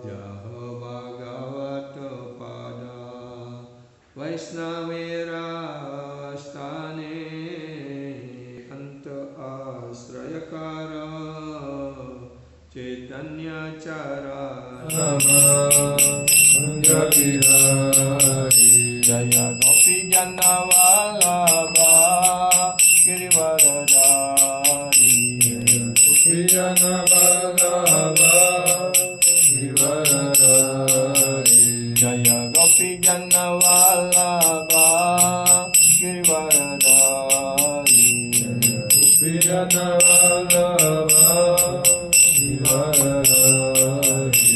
Jaho Bhagavato Pada Vaishnavera Stane Anta Asrayakara Chaitanya Chara Jaya Gopi Jana Vallabha Girivaradari Gopi Jana Vallabha Girivaradari Jaya Gopi Jana Vallabha Girivaradari Gopi Jana Vallabha Girivaradari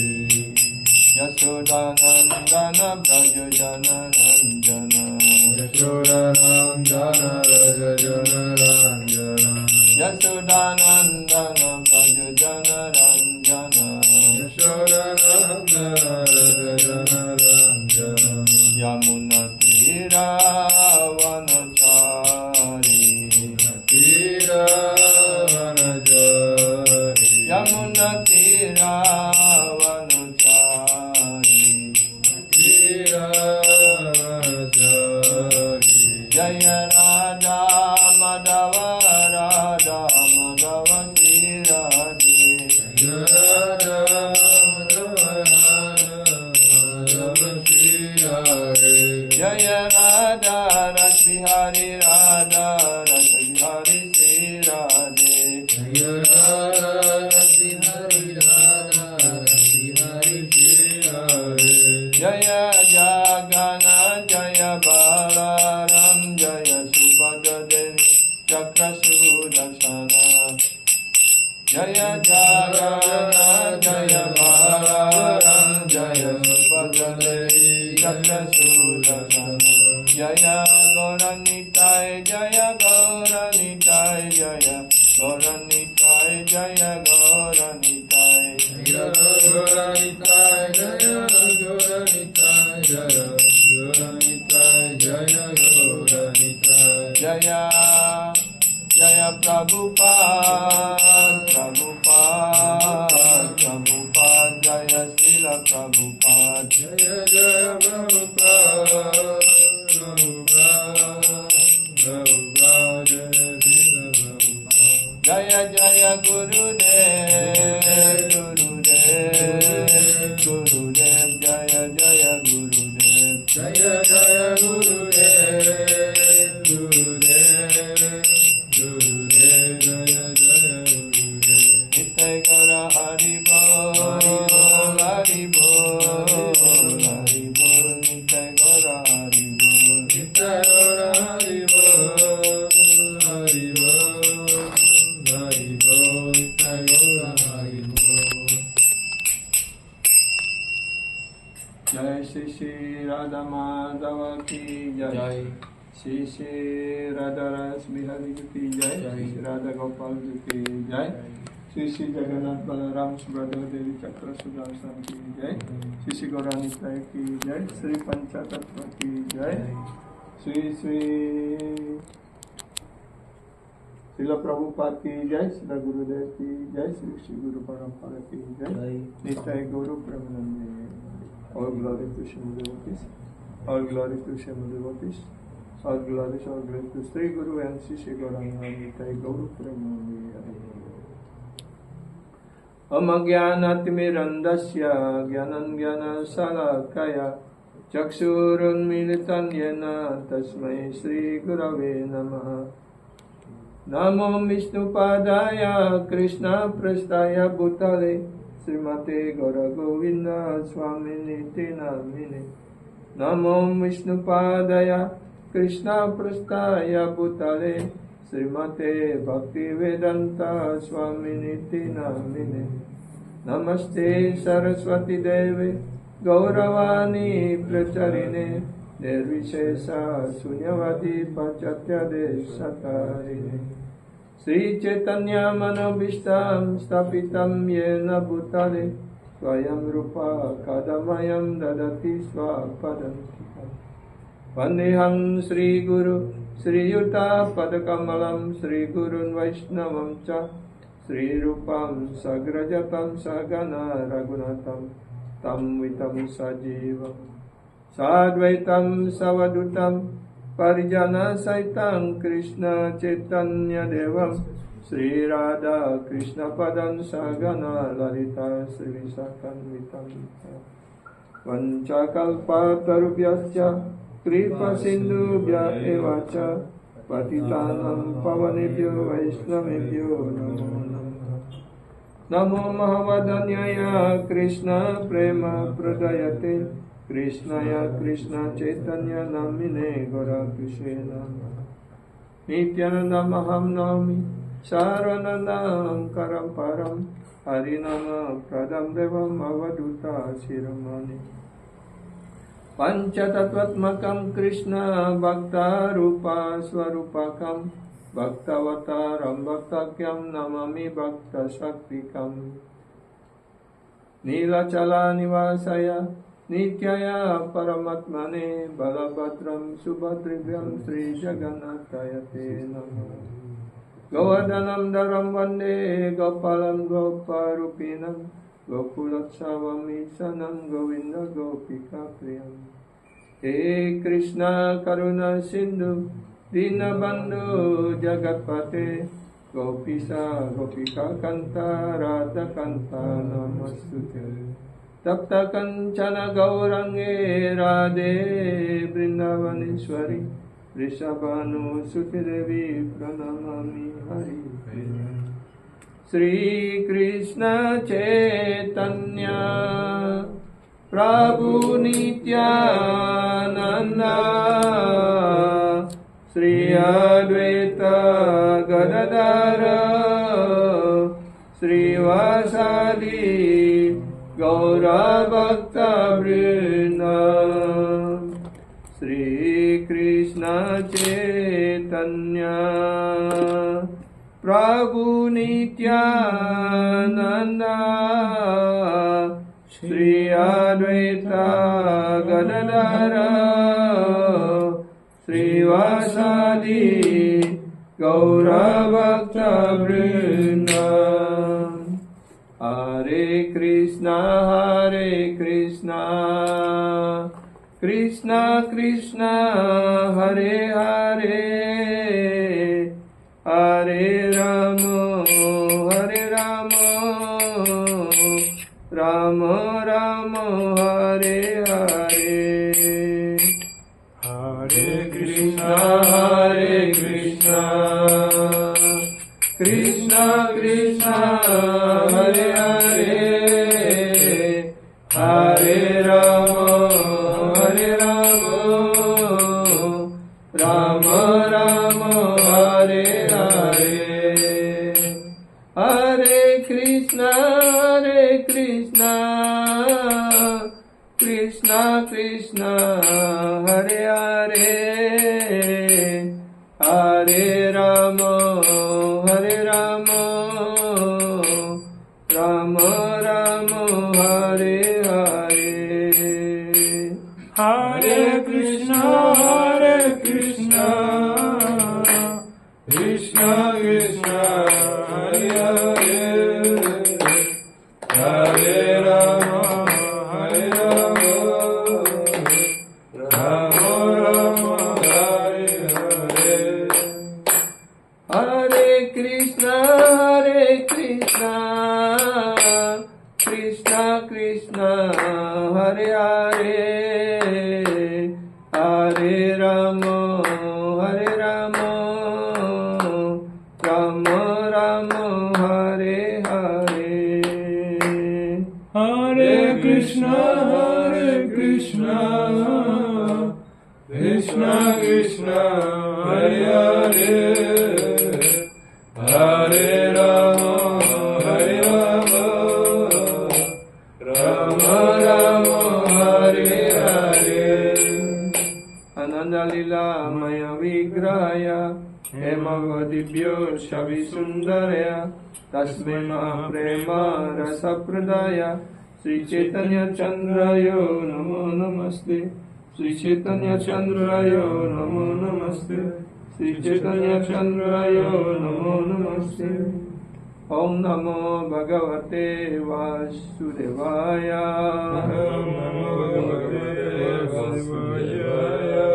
Yashodanandana Braja Jana Ranjana Yashodanandana Braja Jana Ranjana Yashodanandana Braja Jana Ranjana Yashodanandana Braja Jana Ranjana Yamuna Tira Vanachari Tira Vanachari Yamuna Tira Jaya Radha Madhava Radha Madhava Sri Radhe Jaya Radha Madhava Radha Madhava Sri Radhe Jaya Radha Rasbihari Radha Rasbihari Sri Radhe Jaya Radha Rasbihari Radha Rasbihari Sri Radhe Jaya Jagana Jaya Balaram Jaya Subhadra Devi Chakra Sudarsana Jaya Jagana Jaya Balaram Jaya Subhadra Devi Chakra Sudarsana Jaya Gauranitai Jaya Gauranitai Jaya Gauranitai Jaya Gauranitai Jaya Gauranitai Jaya Gauranitai Jaya Gauranitai Jaya Gauranitai Jaya Jaya Prabhupada Prabhupada Prabhupada Jaya Srila Prabhupada Jaya Jaya Prabhupada Prabhupada Prabhupada Jaya Srila Prabhupada Jaya Jaya Gurudev Gurudev Gurudev Jaya Jaya Gurudev Jaya Jaya Gurudev Gurudev Gurudev Jaya Jaya Gurudev Nitai Gaura Hari Bol Hari Bol Hari Bol Nitai Gaura Hari Bol Nitai Gaura Hari Bol Hari Bol Hari Bol Nitai Gaura Hari Bol Jai Shri Shri Radha Madhava Ki Jai Shri Shri Radha Ras Bihari Ki Jai Shri Radha Gopal Ki Jai Shri Shri Jagannath Balaram Subhadra Devi Chakra Sudarshan Ki Jai Shri Shri Gauranitai Ki Jai Shri Panchatattva Ki Jai Shri Shri Srila Prabhupada Ki Jai Srila Gurudev Ki Jai Shri Shri Guru Parampara Ki Jai Nitai Guru Premanande. All glory to Shri Devotees, all glory to Shri Devotees, all glory to Sri Guru and Shri Shri Gauranga Nitai Gauru Premanande. Amagyanatimirandasya Gyanan Gyana Salakaya Chakshurunmilitan Yena Tasmai Shri Gurave Namaha Namo Vishnupadaya Krishna Prasthaya Bhutale Srimate Gaura Govinda Swamini Namine Namo Vishnupadaya Krishna Prasthaya Bhutale Srimate Bhaktivedanta Swamini Namine Namaste Saraswati Deve Gauravani Pracharine Nirvishesha Sunyavadi Pachatya Desatarine Sri Chaitanya Manobhishtam Stapitam Yena Bhutale Swayam Rupa Kadamayam Dadati Swapadantikam Vandeham Sri Guru Sri Yuta Padakamalam Sri Gurun Vaishnavam Cha Sri Rupam Sagrajatam Sagana Raghunatam तं वितं सजीवं साद्वैतं सवधूतं परिजनसहितं कृष्ण चैतन्यदेवं श्री राधा कृष्ण पदं सगना ललिता श्रीविशाखान्वितं वञ्चकल्पतरुभ्यश्च कृपासिन्धुभ्य एव च पतितानां पावनेभ्यो वैष्णवेभ्यो नमो नमः। नमो महवदन्याय कृष्ण प्रेम प्रदयते कृष्णाय कृष्ण चैतन्य नामिने गौरकृष्णे नमः। नित्यानन्दमहं नौमि सर्वानन्दं करं परं हरिनाम प्रदं देवम् अवधूता शिरोमणि। पंचतत्त्वात्मकं कृष्ण भक्तरूपा स्वरूपकं भक्तवतारं भक्तज्ञं नमामि भक्तशक्तिकम्। नीलाचलनिवासाय नित्याय परमात्मने बलभद्रं सुभद्रेभ्यं श्रीजगन्नाथाय ते नमः। गोवर्धनं धरं वन्दे गोपालं गोपरूपिणं गोकुलोत्सवमीशनं गोविन्द गोपिकाप्रियं। हे कृष्ण करुणा सिन्धु दीनबन्धु जगत्पते गोपीशा गोपिकान्त राधाकान्त नमस्तुते। तप्त कंचन गौरंगे राधे वृंदावनेश्वरी वृषभानुसुते देवी प्रणमामि हरि। श्री कृष्ण चैतन्य प्रभु नित्यानंद श्री अद्वैत गदाधर श्रीवासादि गौरभक्तवृन्द। श्री कृष्ण चैतन्य प्रभु नित्यानंद श्री अद्वैत गदाधर श्रीवासादि गौरभक्तवृन्द। हरे कृष्णा कृष्णा कृष्णा हरे हरे हरे राम राम राम हरे हरे। हरे कृष्णा कृष्णा कृष्णा हरे हरे हरे राम राम राम हरे हरे। हरे कृष्णा कृष्णा कृष्णा हरे हरे हरे राम राम राम हरे हरे। हरे कृष्णा कृष्णा कृष्णा हरे हरे हरे राम राम राम हरे हरे। हरे कृष्णा कृष्णा कृष्णा हरे हरे हरे राम राम राम हरे हरे। हरे कृष्णा कृष्णा कृष्णा हरे हरे हरे राम राम राम हरे हरे। आनंद लीलामय विग्रहाय हेमवदिभ्यो छवि सुंदरय तस्मै महाप्रेम रसप्रदाय श्री चैतन्य चंद्रायो नमो नमस्ते। श्री चैतन्य चंद्रायो नमो नमस्ते। श्री चैतन्य चंद्रायो नमो नमस्ते। Om Namo Bhagavate Vasudevaya. Om Namo Bhagavate Vasudevaya.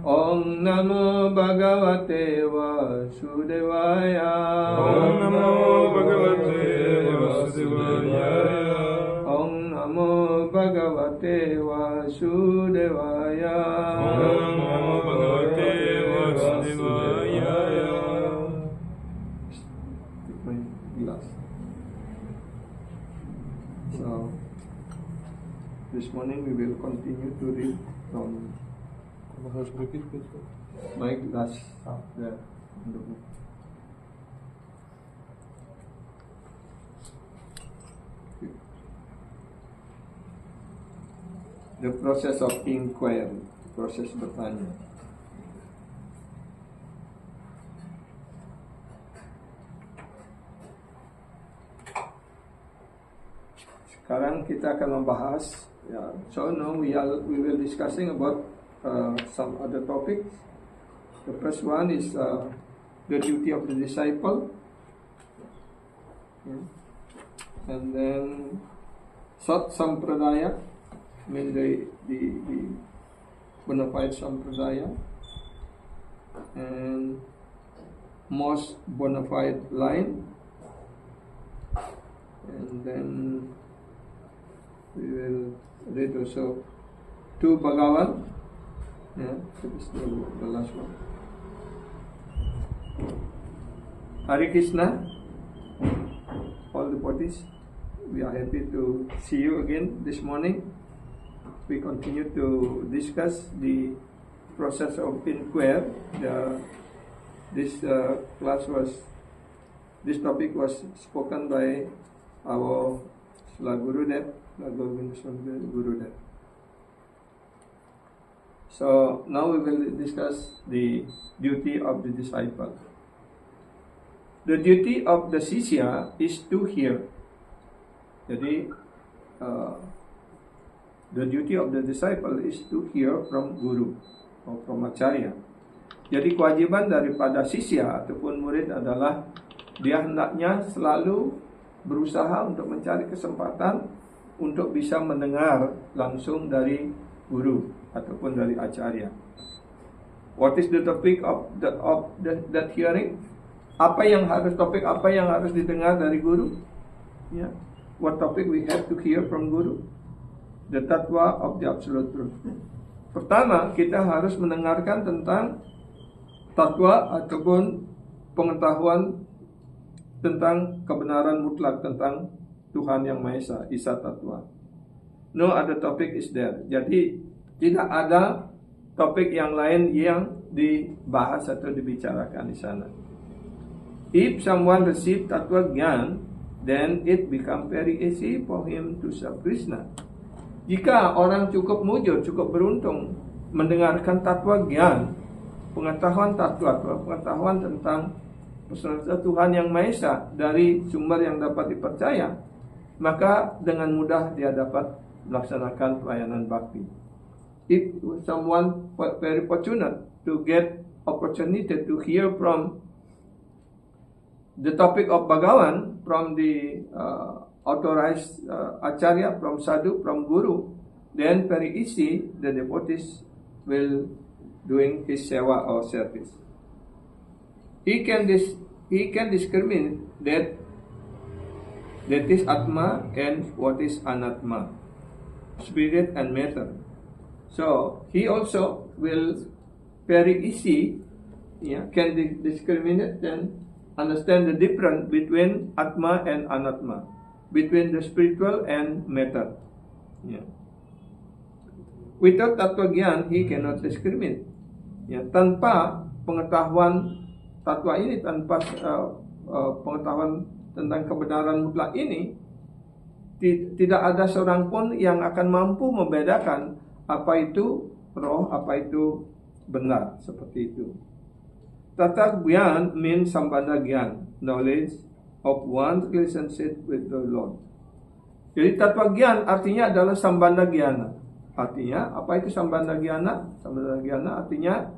Om Namo Bhagavate Vasudevaya. Om Namo Bhagavate Vasudevaya. Om Namo Bhagavate Vasudevaya. Om Namo Bhagavate Vasudevaya. Take my glass. So, this morning we will continue to read from my glass there in the book. The process of inquiry, proses bertanya. Sekarang kita akan membahas, so now we will discussing about some other topics. The first one is the duty of the disciple, and then Sat Sampradaya, mean the bona fide Sampradaya, and most bona fide line, and then we will read also two Bhagavan. Yeah, that is the last one. Hare Krishna, all the devotees. We are happy to see you again this morning. We continue to discuss the process of inquiry. This topic was spoken by our Gurudev, Gurudev. So now we will discuss the duty of the disciple. The duty of the Sisya is to hear. Jadi, the duty of the disciple is to hear from guru or from acharya. Jadi kewajiban daripada sisya ataupun murid adalah dia hendaknya selalu berusaha untuk mencari kesempatan untuk bisa mendengar langsung dari guru ataupun dari acharya. What is the topic of that hearing? Apa yang harus didengar dari guru? Ya. What topic we have to hear from guru? The Tattva of the Absolute Truth. Pertama, kita harus mendengarkan tentang tatwa ataupun pengetahuan tentang kebenaran mutlak tentang Tuhan Yang Maha Esa, Isa Tattva. No other topic is there. Jadi tidak ada topik yang lain yang dibahas atau dibicarakan di sana. If someone receive Tattva Gyan, then it become very easy for him to serve Krishna. Jika orang cukup mujur, cukup beruntung mendengarkan Tattva Gyan, pengetahuan tatwa, pengetahuan tentang personalitas Tuhan Yang Maha Esa dari sumber yang dapat dipercaya, maka dengan mudah dia dapat melaksanakan pelayanan bakti. If someone very fortunate to get opportunity to hear from the topic of Bhagavan from the authorized acharya, from sadhu, from guru, then very easy the devotees will doing his seva or service. He can discriminate that is Atma and what is Anatma, spirit and matter. So he also will very easy, can discriminate and understand the difference between Atma and Anatma, between the spiritual and matter. Without Tattva Gyan, he cannot discriminate. Tanpa pengetahuan tatwa ini, tanpa pengetahuan tentang kebenaran mutlak ini, tidak ada seorang pun yang akan mampu membedakan apa itu roh, apa itu benar, seperti itu. Tattva Gyan means Sambandha Gyan, knowledge of one's relationship with the Lord. Jadi Tattva Gyan artinya adalah Sambandha Gyana. Artinya apa itu Sambandha Gyana? Sambandha Gyana artinya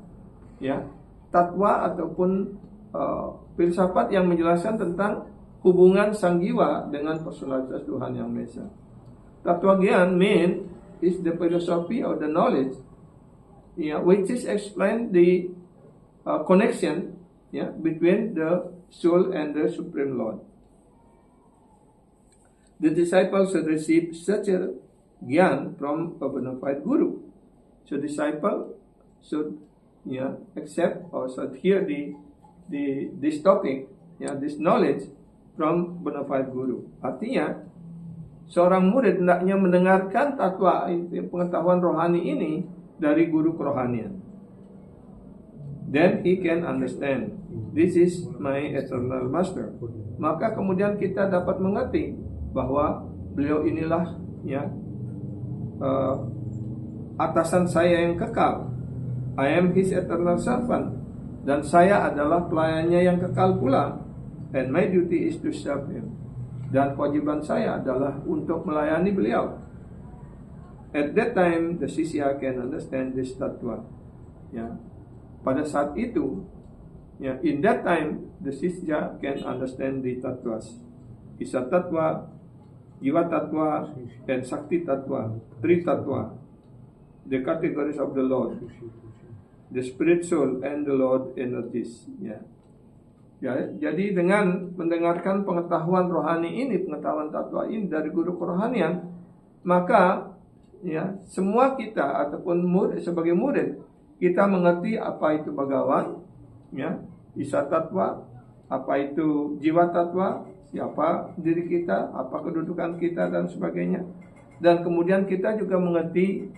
tatwa ataupun filsafat yang menjelaskan tentang hubungan sang jiwa dengan personalitas Tuhan Yang Maha Esa. Tattva Gyan mean is the philosophy or the knowledge, which is explain the connection, between the soul and the Supreme Lord. The disciple should receive such a Gyan from a bona fide guru. So disciple should accept or should hear this topic, this knowledge from bona fide guru. Artinya seorang murid hendaknya mendengarkan tatwa pengetahuan rohani ini dari guru kerohanian. Then he can understand, this is my eternal master. Maka kemudian kita dapat mengerti bahwa beliau inilah atasan saya yang kekal. I am his eternal servant. Dan saya adalah pelayannya yang kekal pula. And my duty is to serve him. Dan kewajiban saya adalah untuk melayani beliau. At that time, the sisya can understand this tattva. Pada saat itu, in that time, the sisya can understand the tattvas. Isa tattva, jiwa tattva, and sakti tattva, three tattva, the categories of the Lord, the spirit soul, and the Lord energies. Jadi dengan mendengarkan pengetahuan rohani ini, pengetahuan tattva ini dari guru kerohanian, maka semua kita ataupun murid, sebagai murid, kita mengerti apa itu bagawan, isa tattva, apa itu jiwa tattva, siapa diri kita, apa kedudukan kita dan sebagainya. Dan kemudian kita juga mengerti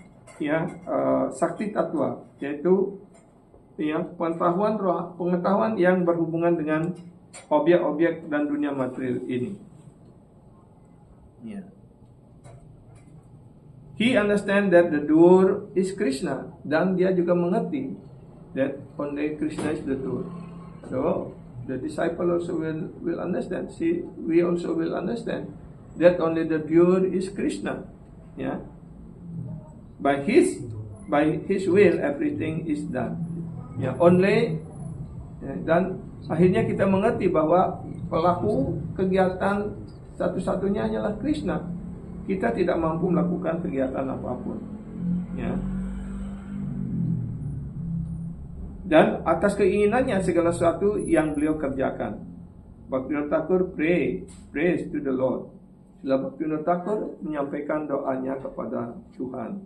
sakti tattva, yaitu pengetahuan yang berhubungan dengan objek-objek dan dunia material ini. He understand that the doer is Krishna, dan dia juga mengerti that only Krishna is the doer. So the disciple also will understand. We also will understand that only the doer is Krishna. By his will everything is done. Dan akhirnya kita mengerti bahwa pelaku kegiatan satu-satunya hanyalah Krishna. Kita tidak mampu melakukan kegiatan apapun. Dan atas keinginannya segala sesuatu yang beliau kerjakan. Bhaktivinoda Thakur praise to the Lord. Sila Bhaktivinoda Thakur menyampaikan doanya kepada Tuhan.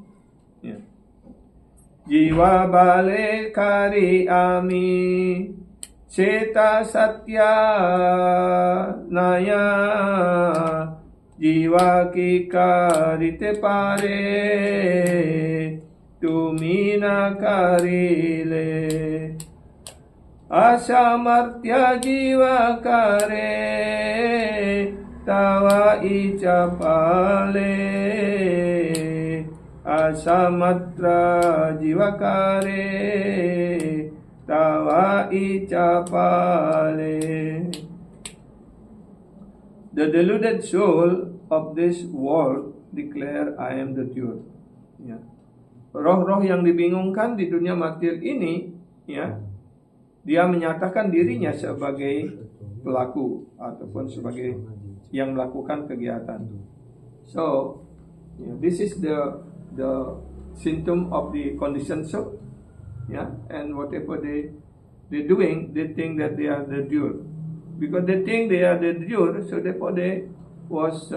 Jiwa bale kari ami Seta satya naya Jiwa ki karite pare Tumina karile Asamartya jiwa kare Tawa icapale Asamatra jivakare tawa icapale. The deluded soul of this world declare I am the truth. Roh-roh yang dibingungkan di dunia material ini, dia menyatakan dirinya sebagai pelaku ataupun sebagai yang melakukan kegiatan. So, this is the symptom of the conditioned soul, and whatever they doing, they think that they are the doer, because they think they are the doer, so therefore they was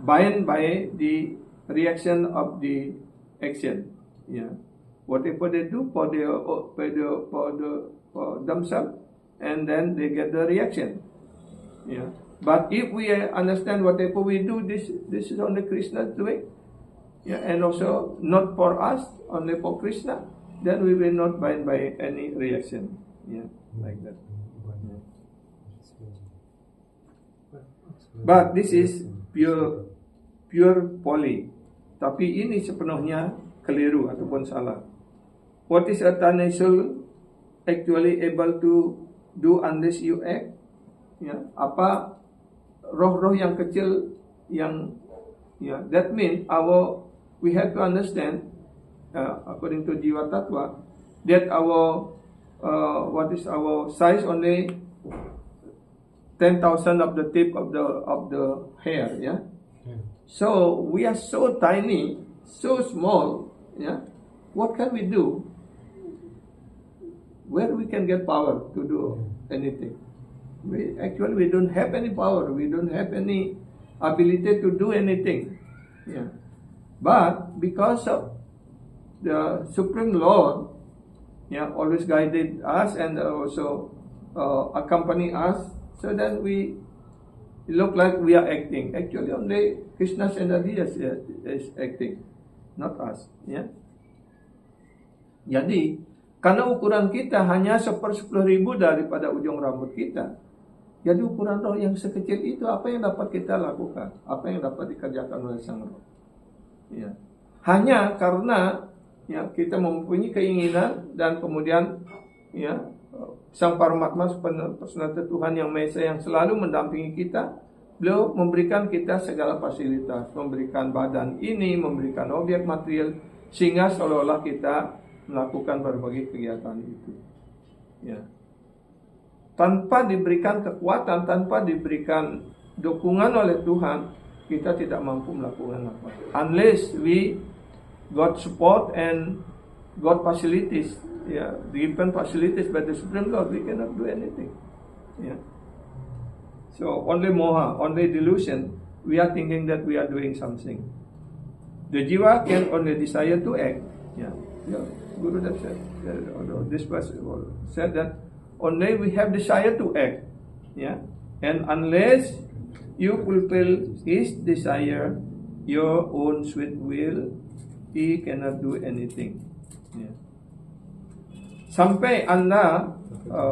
bound by the reaction of the action. Whatever they do for themselves, and then they get the reaction. But if we understand whatever we do, this is only Krishna doing, and also not for us, only for Krishna, then we will not bind by any reaction, like that. But this is pure folly. Tapi ini sepenuhnya keliru ataupun salah. What is a tiny soul actually able to do unless you act? Apa roh-roh yang kecil yang that means we have to understand according to Jiva Tattva that our size only 10,000 of the tip of the hair. Yeah. So we are so tiny, so small. Yeah. What can we do? Where we can get power to do anything? We don't have any power. We don't have any ability to do anything. Yeah. But because of the Supreme Lord, yeah, always guided us and also accompany us, so that we look like we are acting. Actually, only Krishna Sendari is acting, not us. Yeah. Jadi, karena ukuran kita hanya 1/10,000 daripada ujung rambut kita, jadi ukuran roh yang sekecil itu, apa yang dapat kita lakukan? Apa yang dapat dikerjakan oleh sang roh? Ya. Hanya karena ya kita mempunyai keinginan dan kemudian ya Sang Paramatma Personality Tuhan Yang Maha Esa yang selalu mendampingi kita, beliau memberikan kita segala fasilitas, memberikan badan ini, memberikan objek material, sehingga seolah-olah kita melakukan berbagai kegiatan itu. Ya. Tanpa diberikan kekuatan, tanpa diberikan dukungan oleh Tuhan, kita tidak mampu melakukan apa. Unless we got support and got facilities, yeah, given facilities by the Supreme Lord, we cannot do anything. Yeah. So only moha, only delusion, we are thinking that we are doing something. The jiwa can only desire to act. Yeah. Yeah. Guru that said, this person said that only we have desire to act. Yeah. And unless you fulfill his desire, your own sweet will, he cannot do anything. Yeah. Sampai Anda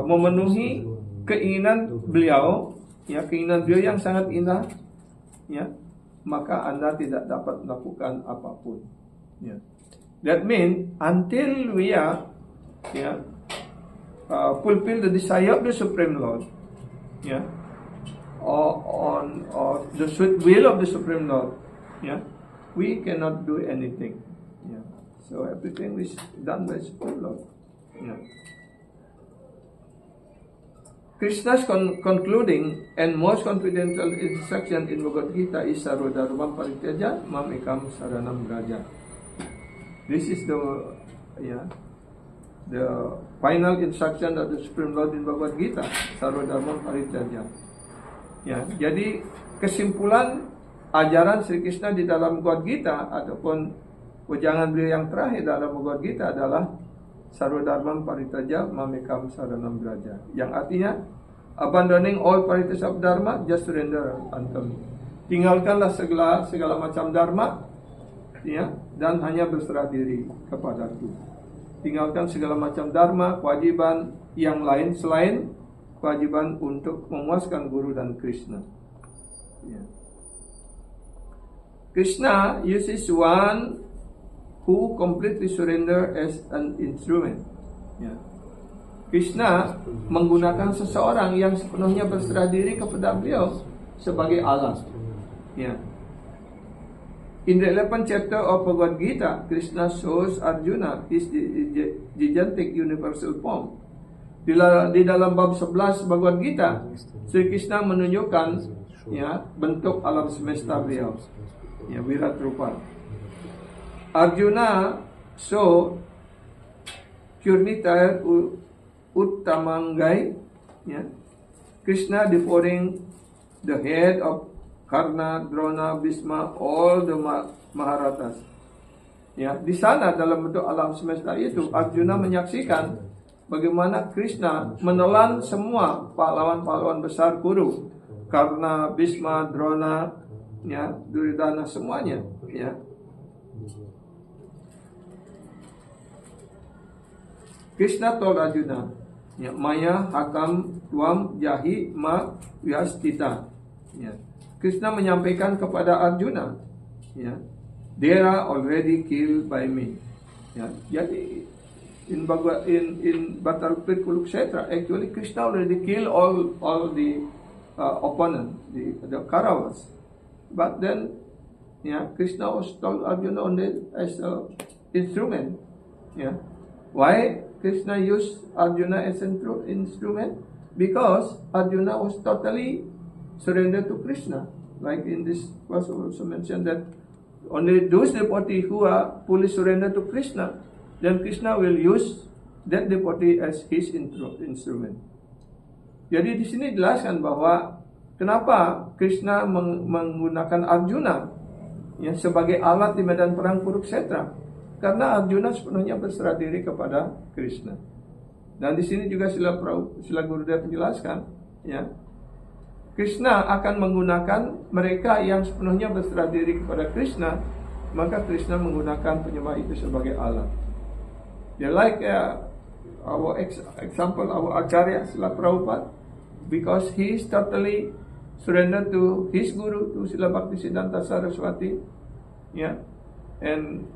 memenuhi keinginan beliau, ya, keinginan beliau yang sangat indah, ya, maka Anda tidak dapat melakukan apapun. Ya. That means until we are, ya, fulfill the desire of the Supreme Lord, ya, or the sweet will of the Supreme Lord, yeah, we cannot do anything. Yeah. So everything is done by Supreme Lord. Yeah. Krishna's concluding and most confidential instruction in Bhagavad Gita is Sarvodharmam Parityaja Mam Ekam Saranam Vraja. This is the final instruction of the Supreme Lord in Bhagavad Gita, Sarvodharmam Parityaja. Ya, jadi kesimpulan ajaran Sri Krishna di dalam Bhagavad Gita ataupun wejangan beliau yang terakhir dalam Bhagavad Gita adalah Sarvodharmam Parityaja Mamekam Saranam Vraja, yang artinya abandoning all varieties of dharma, just surrender unto me. Tinggalkanlah segala macam dharma, ya, dan hanya berserah diri kepadaku. Tinggalkan segala macam dharma, kewajiban yang lain selain kewajiban untuk memuaskan Guru dan Krishna. Yeah. Krishna uses one who completely surrender as an instrument. Yeah. Krishna menggunakan seseorang yang sepenuhnya berserah diri kepada beliau sebagai alat. Yeah. In the 11th chapter of Bhagavad Gita, Krishna shows Arjuna his gigantic universal form. Di dalam bab 11 Bhagavad Gita, Sri Krishna menunjukkan, ya, bentuk alam semesta beliau, ya, Virat Rupa. Arjuna saw Churnita Uttamangai, ya, Krishna devouring the head of Karna, Drona, Bhisma, all the Maharatas. Ya, di sana dalam bentuk alam semesta itu, Arjuna menyaksikan bagaimana Krishna menelan semua pahlawan-pahlawan besar Kuru, Karna, Bhisma, Drona, ya, Duryodhana, semuanya, ya. Krishna told Arjuna, ya, Maya hakam tuam jahi ma vyastita. Ya. Krishna menyampaikan kepada Arjuna, ya, they are already killed by me. Ya. Jadi in battlefield Kurukshetra, actually Krishna already killed all the opponent, the Kauravas. But then, yeah, Krishna was told Arjuna only as an instrument. Yeah. Why Krishna used Arjuna as an instrument? Because Arjuna was totally surrendered to Krishna. Like in this was also mentioned that only those devotees who are fully surrendered to Krishna, then Krishna will use that devotee as his instrument. Jadi di sini dijelaskan bahwa kenapa Krishna menggunakan Arjuna ya sebagai alat di medan perang Kurukshetra, karena Arjuna sepenuhnya berserah diri kepada Krishna. Dan di sini juga Sila Gurudev menjelaskan, ya, Krishna akan menggunakan mereka yang sepenuhnya berserah diri kepada Krishna, maka Krishna menggunakan penyembah itu sebagai alat. Ya, like our example, our Acharya Srila Prabhupada, because he is totally surrendered to his guru, to Srila Bhaktisiddhanta Saraswati, yeah, and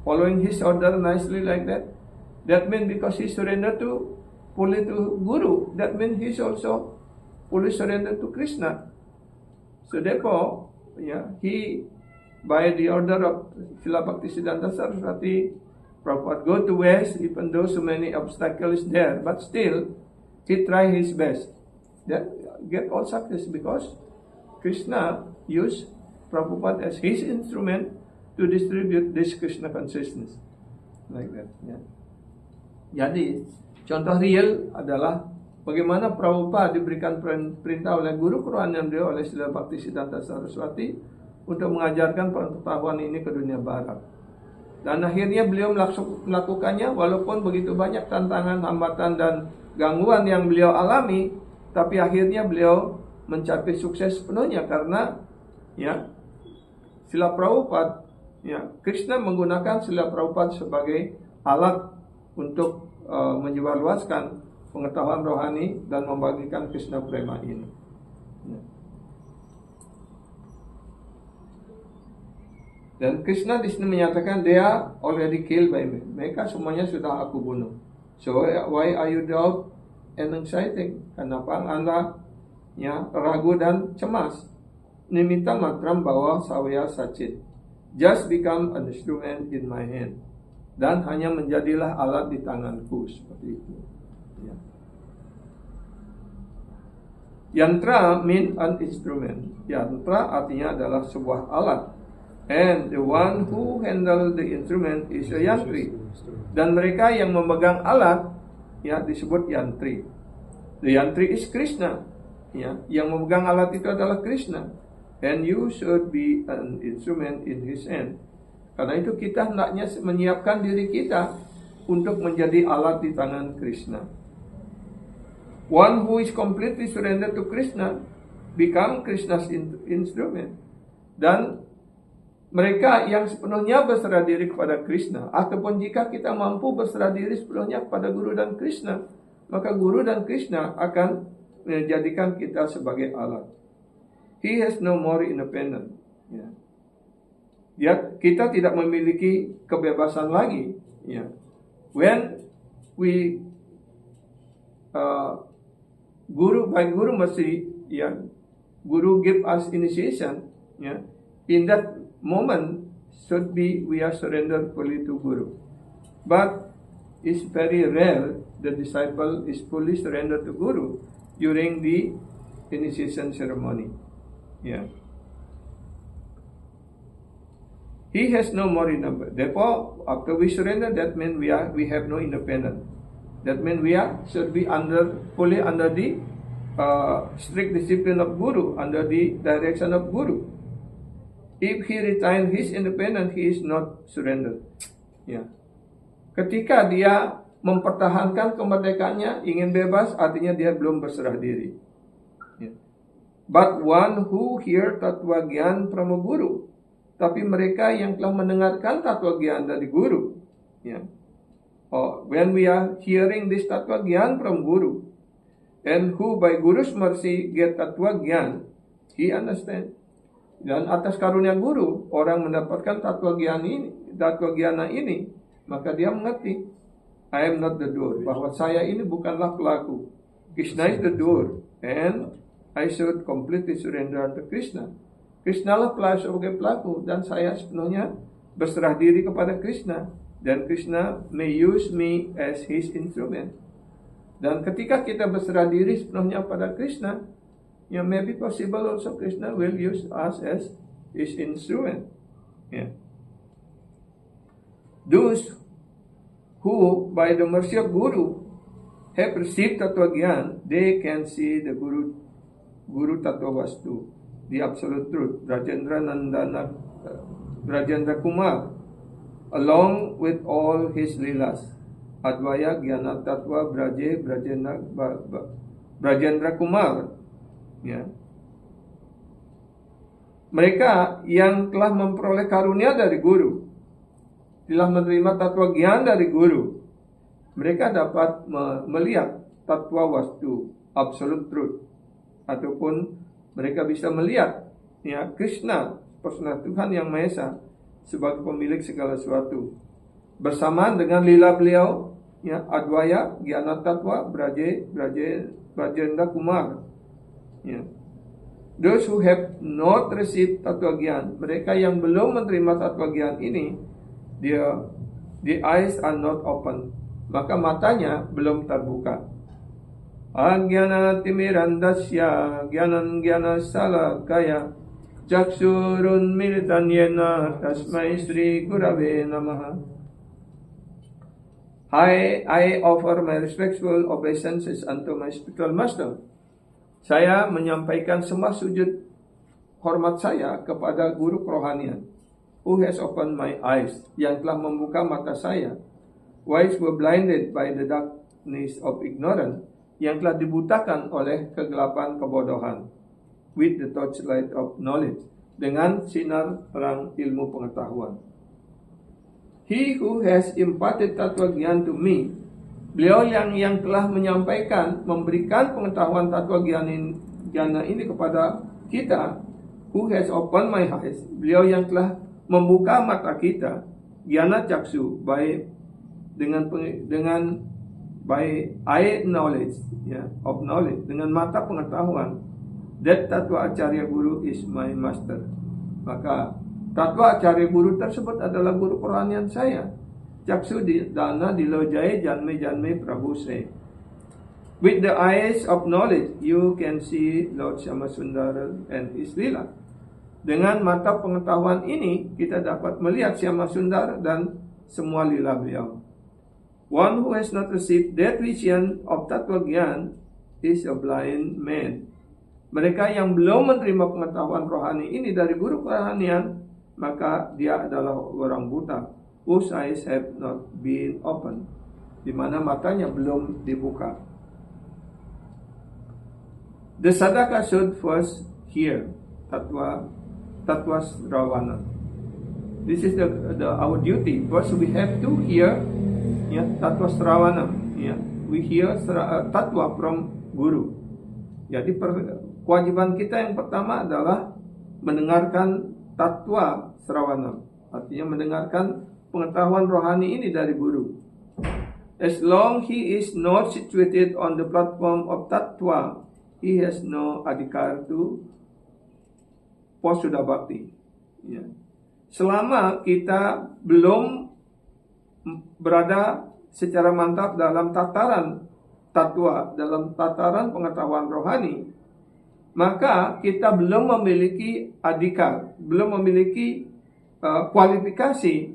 following his order nicely like that. That means because he surrendered fully to Guru, that means he is also fully surrendered to Krishna. So therefore, yeah, he, by the order of Srila Bhaktisiddhanta Saraswati, Prabhupada go to West, even though so many obstacles there, but still, he try his best. That get all success because Krishna used Prabhupada as his instrument to distribute this Krishna consciousness. Like that, yeah. Jadi, contoh real adalah bagaimana Prabhupada diberikan perintah oleh guru kerohanian beliau oleh Srila Bhaktisiddhanta Saraswati untuk mengajarkan pengetahuan ini ke dunia barat. Dan akhirnya beliau melakukannya walaupun begitu banyak tantangan, hambatan, dan gangguan yang beliau alami, tapi akhirnya beliau mencapai sukses sepenuhnya karena ya Srila Prabhupada, ya, Krishna menggunakan Srila Prabhupada sebagai alat untuk menyebarluaskan pengetahuan rohani dan membagikan Krishna Prema ini. Ya. Dan Krishna di sini menyatakan they are already killed by me. Mereka semuanya sudah aku bunuh. So why are you doubt and exciting? Kenapa Anda ya ragu dan cemas? Nimitta matram bawa sawya sacit. Just become an instrument in my hand. Dan hanya menjadilah alat di tanganku, seperti itu. Ya. Yantra mean an instrument. Yantra artinya adalah sebuah alat. And the one who handle the instrument is a yantri. Dan mereka yang memegang alat, ya, disebut yantri. The yantri is Krishna. Ya, yang memegang alat itu adalah Krishna. And you should be an instrument in his hand. Karena itu kita hendaknya menyiapkan diri kita untuk menjadi alat di tangan Krishna. One who is completely surrendered to Krishna become Krishna's instrument. Dan mereka yang sepenuhnya berserah diri kepada Krishna, ataupun jika kita mampu berserah diri sepenuhnya kepada Guru dan Krishna, maka Guru dan Krishna akan menjadikan kita sebagai alat. He has no more independent. Ya. Ya, kita tidak memiliki kebebasan lagi. Ya. When we Guru mesti, ya, Guru give us initiation. Ya. In that moment should be we are surrendered fully to Guru. But it's very rare the disciple is fully surrendered to Guru during the initiation ceremony. Yeah. He has no more independence. Therefore, after we surrender, that means we have no independence. That means we should be fully under the strict discipline of Guru, under the direction of Guru. If he retain his independence, he is not surrendered. Ya. Ketika dia mempertahankan kemerdekaannya, ingin bebas, artinya dia belum berserah diri. Ya. But one who hear Tattva Gyan from a Guru, tapi mereka yang telah mendengarkan Tattva Gyan dari Guru, ya. When we are hearing this Tattva Gyan from Guru, and who by Guru's mercy get Tattva Gyan, he understand. Dan atas karunia Guru, orang mendapatkan Tattva Gyana ini, maka dia mengerti, I am not the door, bahwa saya ini bukanlah pelaku. Krishna is the door, and I should completely surrender to Krishna. Krishna lah sebagai pelaku, dan saya sepenuhnya berserah diri kepada Krishna. Dan Krishna may use me as his instrument. Dan ketika kita berserah diri sepenuhnya pada Krishna, maybe possible also Krishna will use us as his instrument. Those who by the mercy of Guru have received Tattva Gyan, they can see the Guru Tattva Vastu, the absolute truth, Brajendra Kumar, along with all his leelas. Advaya Gyana Tattva Brajendra Kumar. Mereka yang telah memperoleh karunia dari Guru, telah menerima Tattva Gyan dari Guru, mereka dapat melihat Tattva Vastu, absolute truth, ataupun mereka bisa melihat Krishna, personal Tuhan Yang Maha Esa, sebagai pemilik segala sesuatu. Bersamaan dengan lila beliau, Advaya Gyana Tattva Brajendra Kumar. Those who have not received Tattva Gyan, mereka yang belum menerima Tattva Gyan ini, the eyes are not open, maka matanya belum terbuka. Agyana timirandasya gyana salakaya Jaksurun militanyena tasmai Sri Gurave Namaha. I offer my respectful obeisances unto my spiritual master. Saya menyampaikan semua sujud hormat saya kepada guru kerohanian, who has opened my eyes, yang telah membuka mata saya. Wise were blinded by the darkness of ignorance, yang telah dibutakan oleh kegelapan kebodohan, with the torchlight of knowledge, dengan sinar terang ilmu pengetahuan. He who has imparted Tattva Gyan to me, beliau yang telah menyampaikan, memberikan pengetahuan Tattva Gyana ini kepada kita, who has opened my eyes, beliau yang telah membuka mata kita, Gyana Caksu, by eye knowledge, of knowledge, dengan mata pengetahuan. That Tattva Acharya Guru is my master. Maka Tattva Acharya Guru tersebut adalah guru kerohanian saya. Caksu dana dilojai janme Prabhu say. With the eyes of knowledge, you can see Lord Syamasundara and his lila. Dengan mata pengetahuan ini, kita dapat melihat Syamasundara dan semua lila beliau. One who has not received that vision of Tattva Gyan is a blind man. Mereka yang belum menerima pengetahuan rohani ini dari guru kerohanian, maka dia adalah orang buta, whose eyes have not been opened, di mana matanya belum dibuka. The sadhaka should first hear Tattva Sravana. This is our duty. First we have to hear Tattva Sravana. We hear Tattva from Guru. Jadi kewajiban kita yang pertama adalah mendengarkan Tattva Sravana, artinya mendengarkan pengetahuan rohani ini dari Guru. As long he is not situated on the platform of Tattva, he has no adhikar to Posuda Bhakti. Selama kita belum berada secara mantap dalam tataran Tattva, dalam tataran pengetahuan rohani, maka kita belum memiliki adhikar, belum memiliki kualifikasi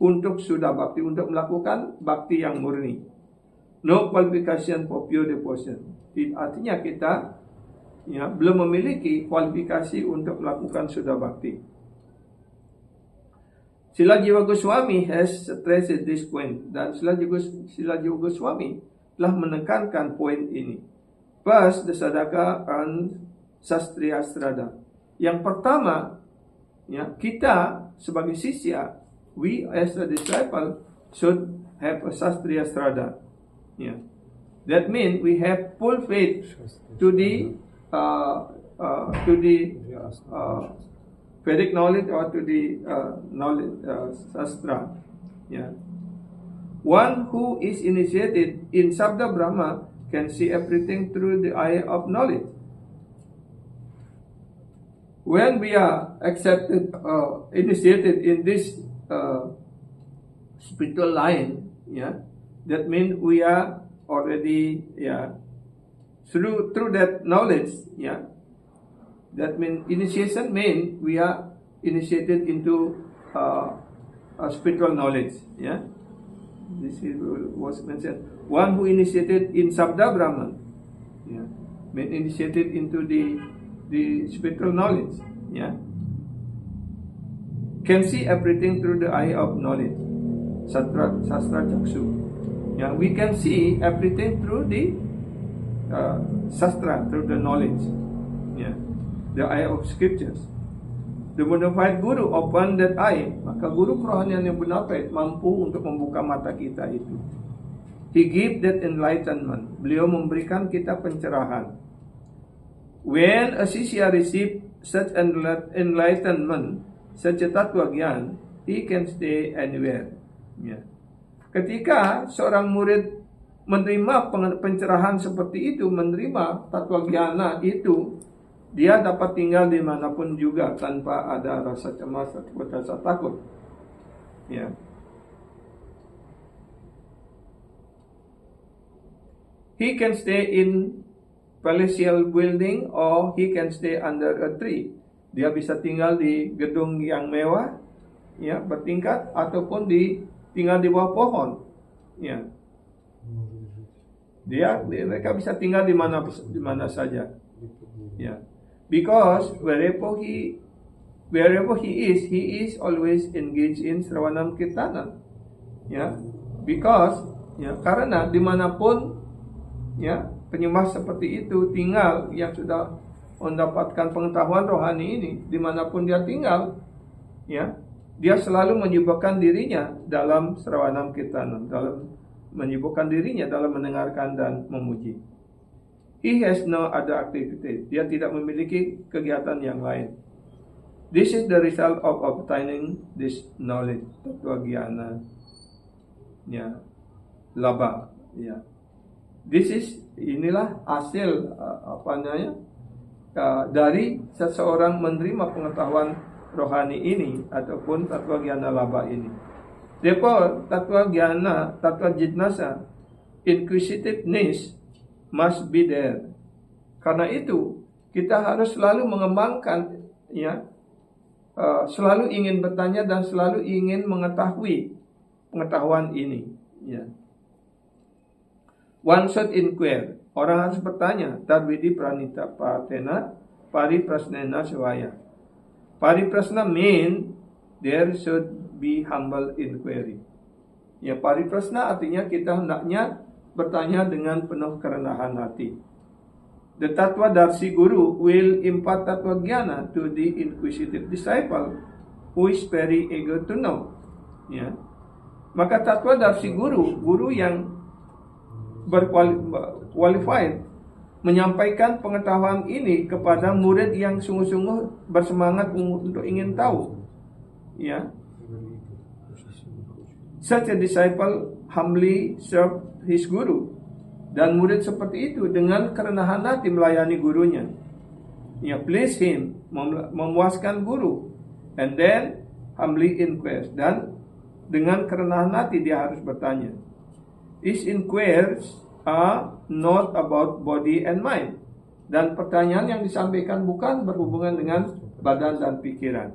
untuk Suda Bhakti, untuk melakukan Bhakti yang murni. No qualification for pure devotion. Artinya kita belum memiliki kualifikasi untuk melakukan Suda Bhakti. Srila Jiva Goswami has stressed this point, dan Srila Jiva Goswami telah menekankan poin ini. First, the sadhaka and sastriya strada. Yang pertama, kita sebagai sisya, we as a disciple should have a sastriya strada. That means we have full faith to the Vedic knowledge or to the knowledge sastra. One who is initiated in Sabda Brahma can see everything through the eye of knowledge. When we are initiated in this spiritual line, that means we are already, through that knowledge, that means initiation means we are initiated into a spiritual knowledge. This was mentioned. One who initiated in Sabda Brahman, means initiated into the spiritual knowledge. Can see everything through the eye of knowledge. Sastra Chakshu. We can see everything through the Sastra, through the knowledge. The eye of scriptures. The bona fide guru open that eye. Maka guru kerohanian yang bona fide mampu untuk membuka mata kita itu. He give that enlightenment. Beliau memberikan kita pencerahan. When a sisya receive such enlightenment, such a tatwa gyan, he can stay anywhere. Ketika seorang murid menerima pencerahan seperti itu, menerima tatwa gyana itu, dia dapat tinggal dimanapun juga tanpa ada rasa cemas atau rasa takut. He can stay in palatial building or he can stay under a tree. Dia bisa tinggal di gedung yang mewah, bertingkat, ataupun tinggal di bawah pohon. Mereka bisa tinggal di mana saja. Because wherever he is always engaged in Sravanam Kirtanan. Because karena dimanapun penyembah seperti itu tinggal, yang sudah mendapatkan pengetahuan rohani ini, dimanapun dia tinggal, dia selalu menyibukkan dirinya dalam Sravanam Kirtanan, dalam menyibukkan dirinya dalam mendengarkan dan memuji. He has no other activity. Dia tidak memiliki kegiatan yang lain. This is the result of obtaining this knowledge, Tattva Gyana, Labha. Inilah hasil dari seseorang menerima pengetahuan rohani ini ataupun Tattva Gyana Labha ini. Therefore, Tattva Gyana, Tattva Jitnasa, inquisitiveness must be there. Karena itu kita harus selalu mengembangkan, selalu ingin bertanya dan selalu ingin mengetahui pengetahuan ini. One should inquire. Orang harus bertanya. Tarvidi pranita patena pariprasnena sevaya. Pariprasna mean there should be humble inquiry. Pariprasna artinya kita hendaknya bertanya dengan penuh kerendahan hati. The Tattvadarshi Guru will impart Tattva Gyana to the inquisitive disciple who is very eager to know. Maka Tattvadarshi Guru yang berqualified menyampaikan pengetahuan ini kepada murid yang sungguh-sungguh bersemangat untuk ingin tahu. Such a disciple humbly serve his guru. Dan murid seperti itu dengan kerendahan hati melayani gurunya. Please him, memuaskan guru. And then humbly inquires. Dan dengan kerendahan hati dia harus bertanya. These inquiries are not about body and mind. Dan pertanyaan yang disampaikan bukan berhubungan dengan badan dan pikiran.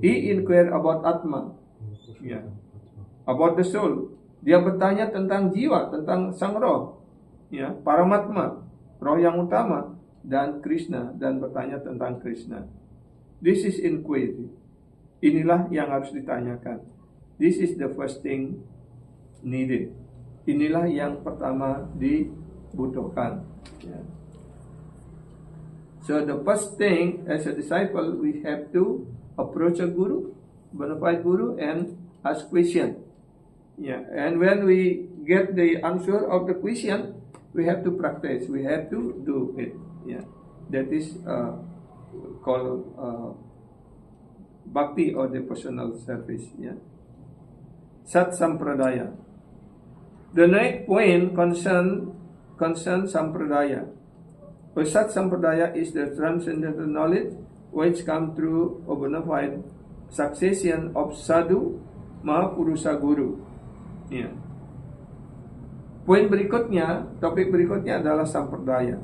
He inquire about Atma. About the soul. Dia bertanya tentang jiwa, tentang sang roh, Paramatma, roh yang utama, dan Krishna, dan bertanya tentang Krishna. This is inquiry. Inilah yang harus ditanyakan. This is the first thing needed. Inilah yang pertama dibutuhkan. So the first thing as a disciple, we have to approach a guru, bona fide guru, and ask question. And when we get the answer of the question, we have to practice. We have to do it. That is called bhakti or devotional service. Sat Sampradaya. The next point concerns Sampradaya. Sat Sampradaya is the transcendental knowledge which comes through a bona fide succession of sadhu, mahapurusa guru. Topik berikutnya adalah sampradaya.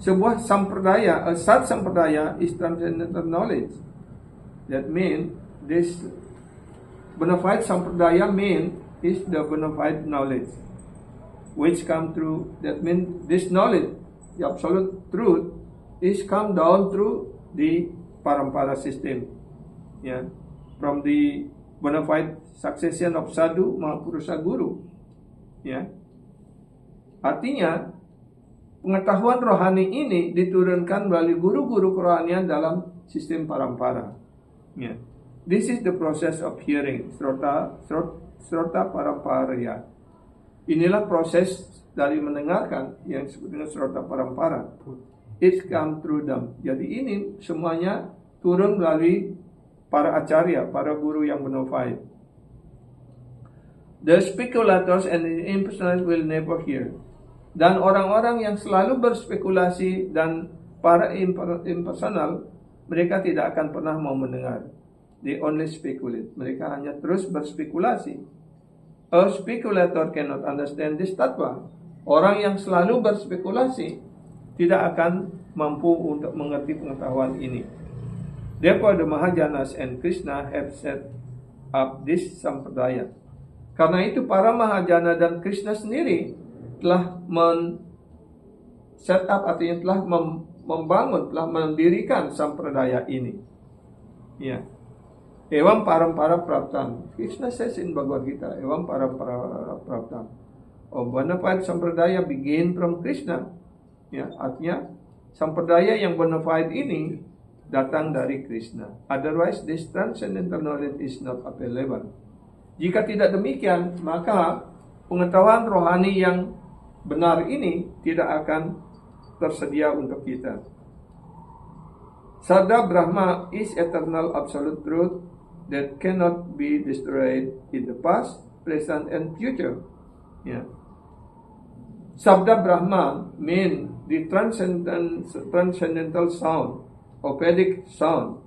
Sebuah sampradaya, a such sampradaya is transcendental knowledge. That means this bona fide sampradaya is the bona fide knowledge, which come through. That means this knowledge, the absolute truth, is come down through the parampara system, from the bona fide succession of sadhu, mahapurusa, guru, Artinya pengetahuan rohani ini diturunkan melalui guru-guru kerohanian dalam sistem parampara. This is the process of hearing, srota paramparaya. Inilah proses dari mendengarkan yang disebut dengan srota parampara. It come through them. Jadi ini semuanya turun melalui para acarya, para guru yang bona fide. The speculators and the impersonalists will never hear. Dan orang-orang yang selalu berspekulasi dan para impersonal, mereka tidak akan pernah mau mendengar. They only speculate. Mereka hanya terus berspekulasi. A speculator cannot understand this tattva. Orang yang selalu berspekulasi tidak akan mampu untuk mengerti pengetahuan ini. Therefore the Mahajanas and Krishna have set up this sampradaya. Karena itu para Mahajana dan Krishna sendiri telah set up, artinya telah membangun, telah mendirikan sampradaya ini. Evam parampara praptam. Krishna says in Bhagavad Gita, evam parampara praptam. Bona fide sampradaya begin from Krishna. Artinya sampradaya yang bona fide ini datang dari Krishna. Otherwise this transcendental knowledge is not available. Jika tidak demikian, maka pengetahuan rohani yang benar ini tidak akan tersedia untuk kita. Sabda Brahma is eternal absolute truth that cannot be destroyed in the past, present, and future. Sabda Brahma means the transcendental sound, or Vedic sound.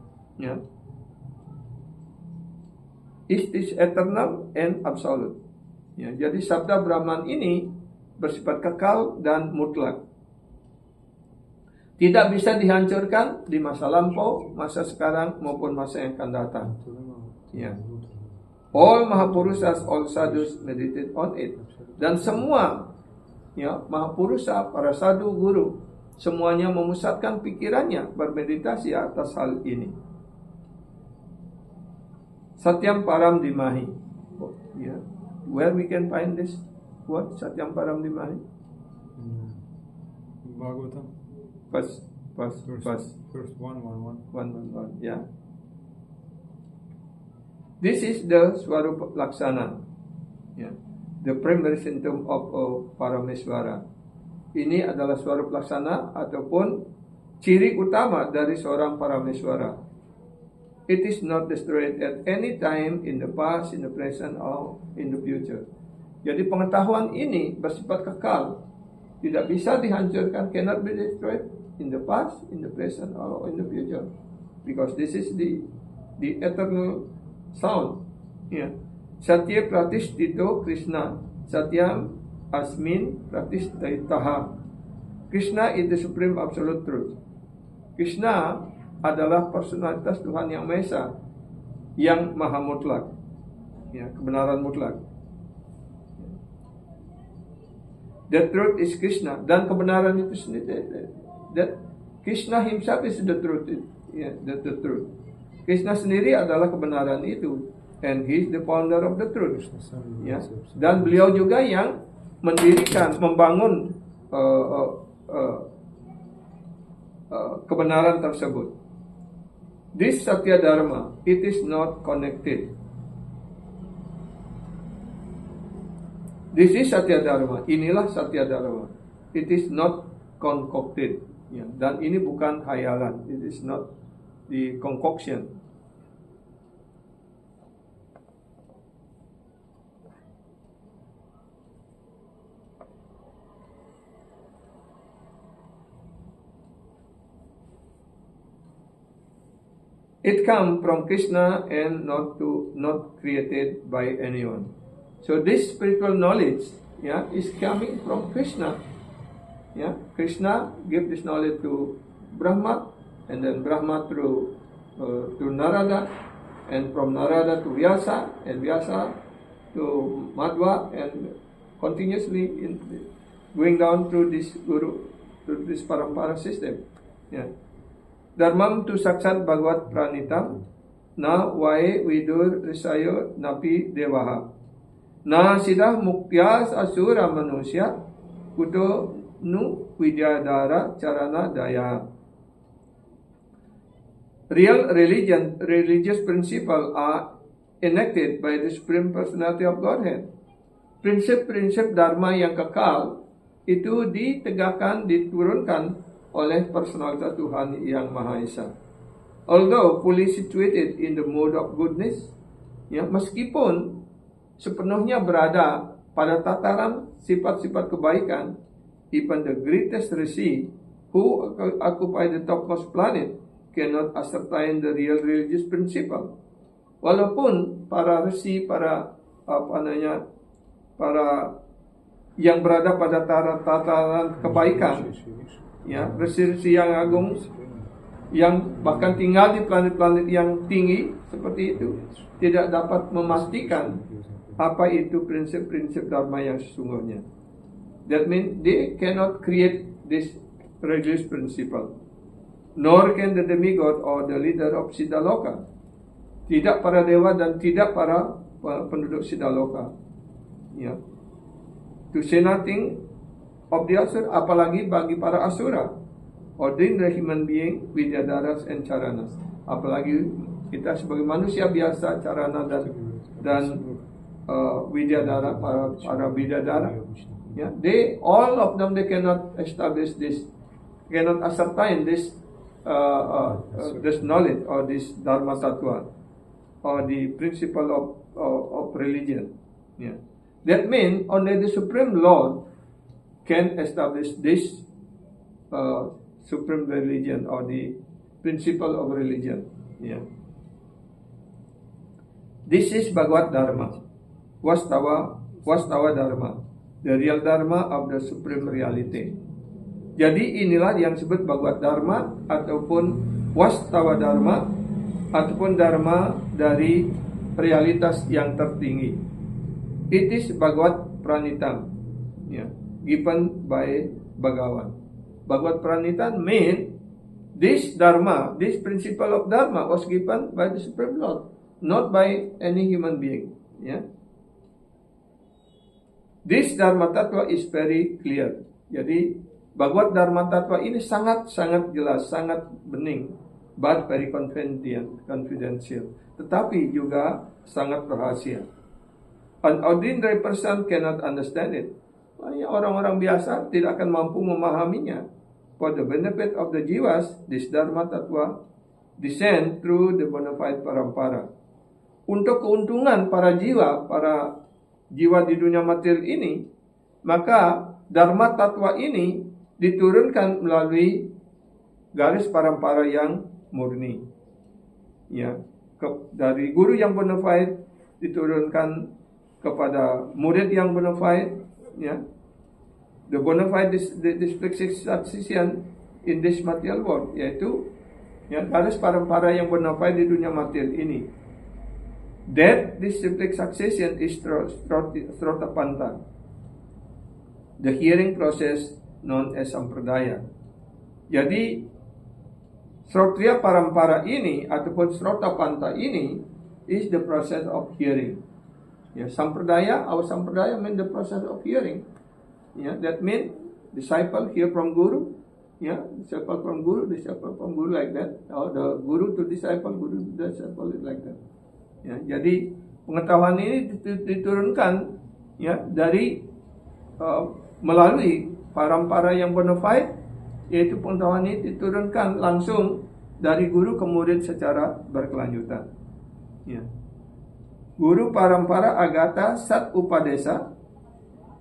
It is eternal and absolute. Jadi sabda Brahman ini bersifat kekal dan mutlak. Tidak bisa dihancurkan di masa lampau, masa sekarang, maupun masa yang akan datang. All Mahapurusas, all sadhus meditate on it. Dan semua Mahapurusa, para sadhu, guru, semuanya memusatkan pikirannya bermeditasi atas hal ini. Satyam Param Dimahi. Where we can find this? What? Satyam Param Dimahi? Bhagavatam. First 1:1:1. Yeah. This is the Swarupa Laksana. The primary symptom of Parameswara. Ini adalah Swarupa Laksana ataupun ciri utama dari seorang Parameswara. It is not destroyed at any time in the past, in the present, or in the future. Jadi pengetahuan ini bersifat kekal, tidak bisa dihancurkan, cannot be destroyed in the past, in the present, or in the future, because this is the eternal sound. Satya Pratisthito Krishna, Satyam Asmin Pratisthitaha. Krishna is the supreme absolute truth. Krishna adalah personalitas Tuhan yang Maha Esa, yang maha mutlak, kebenaran mutlak. The truth is Krishna, dan kebenaran itu sendiri. That Krishna himself is the truth. The truth. Krishna sendiri adalah kebenaran itu, and he is the founder of the truth. Dan beliau juga yang mendirikan, membangun kebenaran tersebut. This Satya Dharma, it is not connected. This is Satya Dharma. Inilah Satya Dharma. It is not concocted. Dan ini bukan hayalan. It is not the concoction. It comes from Krishna and not created by anyone. So this spiritual knowledge, is coming from Krishna. Krishna gave this knowledge to Brahma, and then Brahma through to Narada, and from Narada to Vyasa, and Vyasa to Madhva, and continuously going down through this guru, through this parampara system. Dharmam tu saksat bhagavat pranitam, na vae vidur risayo napi devaha, na siddha muktyas asura manusya, kuto nu vidyadara charana daya. Real religious principles are enacted by the Supreme Personality of Godhead. Prinsip-prinsip dharma yang kekal itu ditegakkan, diturunkan oleh personalitas Tuhan Yang Maha Esa. Although fully situated in the mode of goodness, meskipun sepenuhnya berada pada tataran sifat-sifat kebaikan, even the greatest rishi who occupy the topmost planet cannot ascertain the real religious principle. Walaupun para rishi, para yang berada pada tataran kebaikan, rishi-rishi yang agung, yang bahkan tinggal di planet-planet yang tinggi seperti itu, tidak dapat memastikan apa itu prinsip-prinsip dharma yang sesungguhnya. That means they cannot create this religious principle. Nor can the demigod or the leader of Siddhaloka. Tidak para dewa dan tidak para penduduk Siddhaloka. To say nothing of the asura, apalagi bagi para asura, ordinary human being, vidyadaras and charanas. Apalagi kita sebagai manusia biasa, charana dan vidyadara, para vidyadara. They all of them, they cannot establish this, cannot ascertain this knowledge or this dharma tattva or the principle of religion. That means only the Supreme Lord can establish this supreme religion or the principle of religion. This is Bhagavad Dharma, Vastawa Dharma, the real Dharma of the supreme reality. Jadi inilah yang disebut Bhagavad Dharma ataupun Vastawa Dharma ataupun Dharma dari realitas yang tertinggi. It is Bhagavad Pranitam, given by Bhagavan. Bhagavad Pranitam means this Dharma, this principle of Dharma was given by the Supreme Lord, not by any human being. This Dharma Tattva is very clear. Jadi Bhagavad Dharma Tattva ini sangat-sangat jelas, sangat bening, but very confidential. Tetapi juga sangat rahasia. An ordinary person cannot understand it. Orang-orang biasa tidak akan mampu memahaminya. For the benefit of the jivas, this Dharma Tattva descend through the bona fide parampara. Untuk keuntungan para jiwa di dunia material ini, maka Dharma Tattva ini diturunkan melalui garis parampara yang murni. Dari guru yang bona fide diturunkan kepada murid yang bona fide. The bona fide succession in this material world, yaitu garis parampara yang bona fide di dunia material ini. That this succession is Srotapanta, the hearing process known as Sampradaya. Jadi Srotriya Parampara ini ataupun Srotapanta ini is the process of hearing. Sampradaya, our Sampradaya means the process of hearing. That means disciple hear from Guru, disciple from Guru like that, or the Guru to disciple is like that. Jadi pengetahuan ini diturunkan dari melalui parampara yang bona fide, yaitu pengetahuan ini diturunkan langsung dari guru ke murid secara berkelanjutan. Guru parampara agata sat upadesa,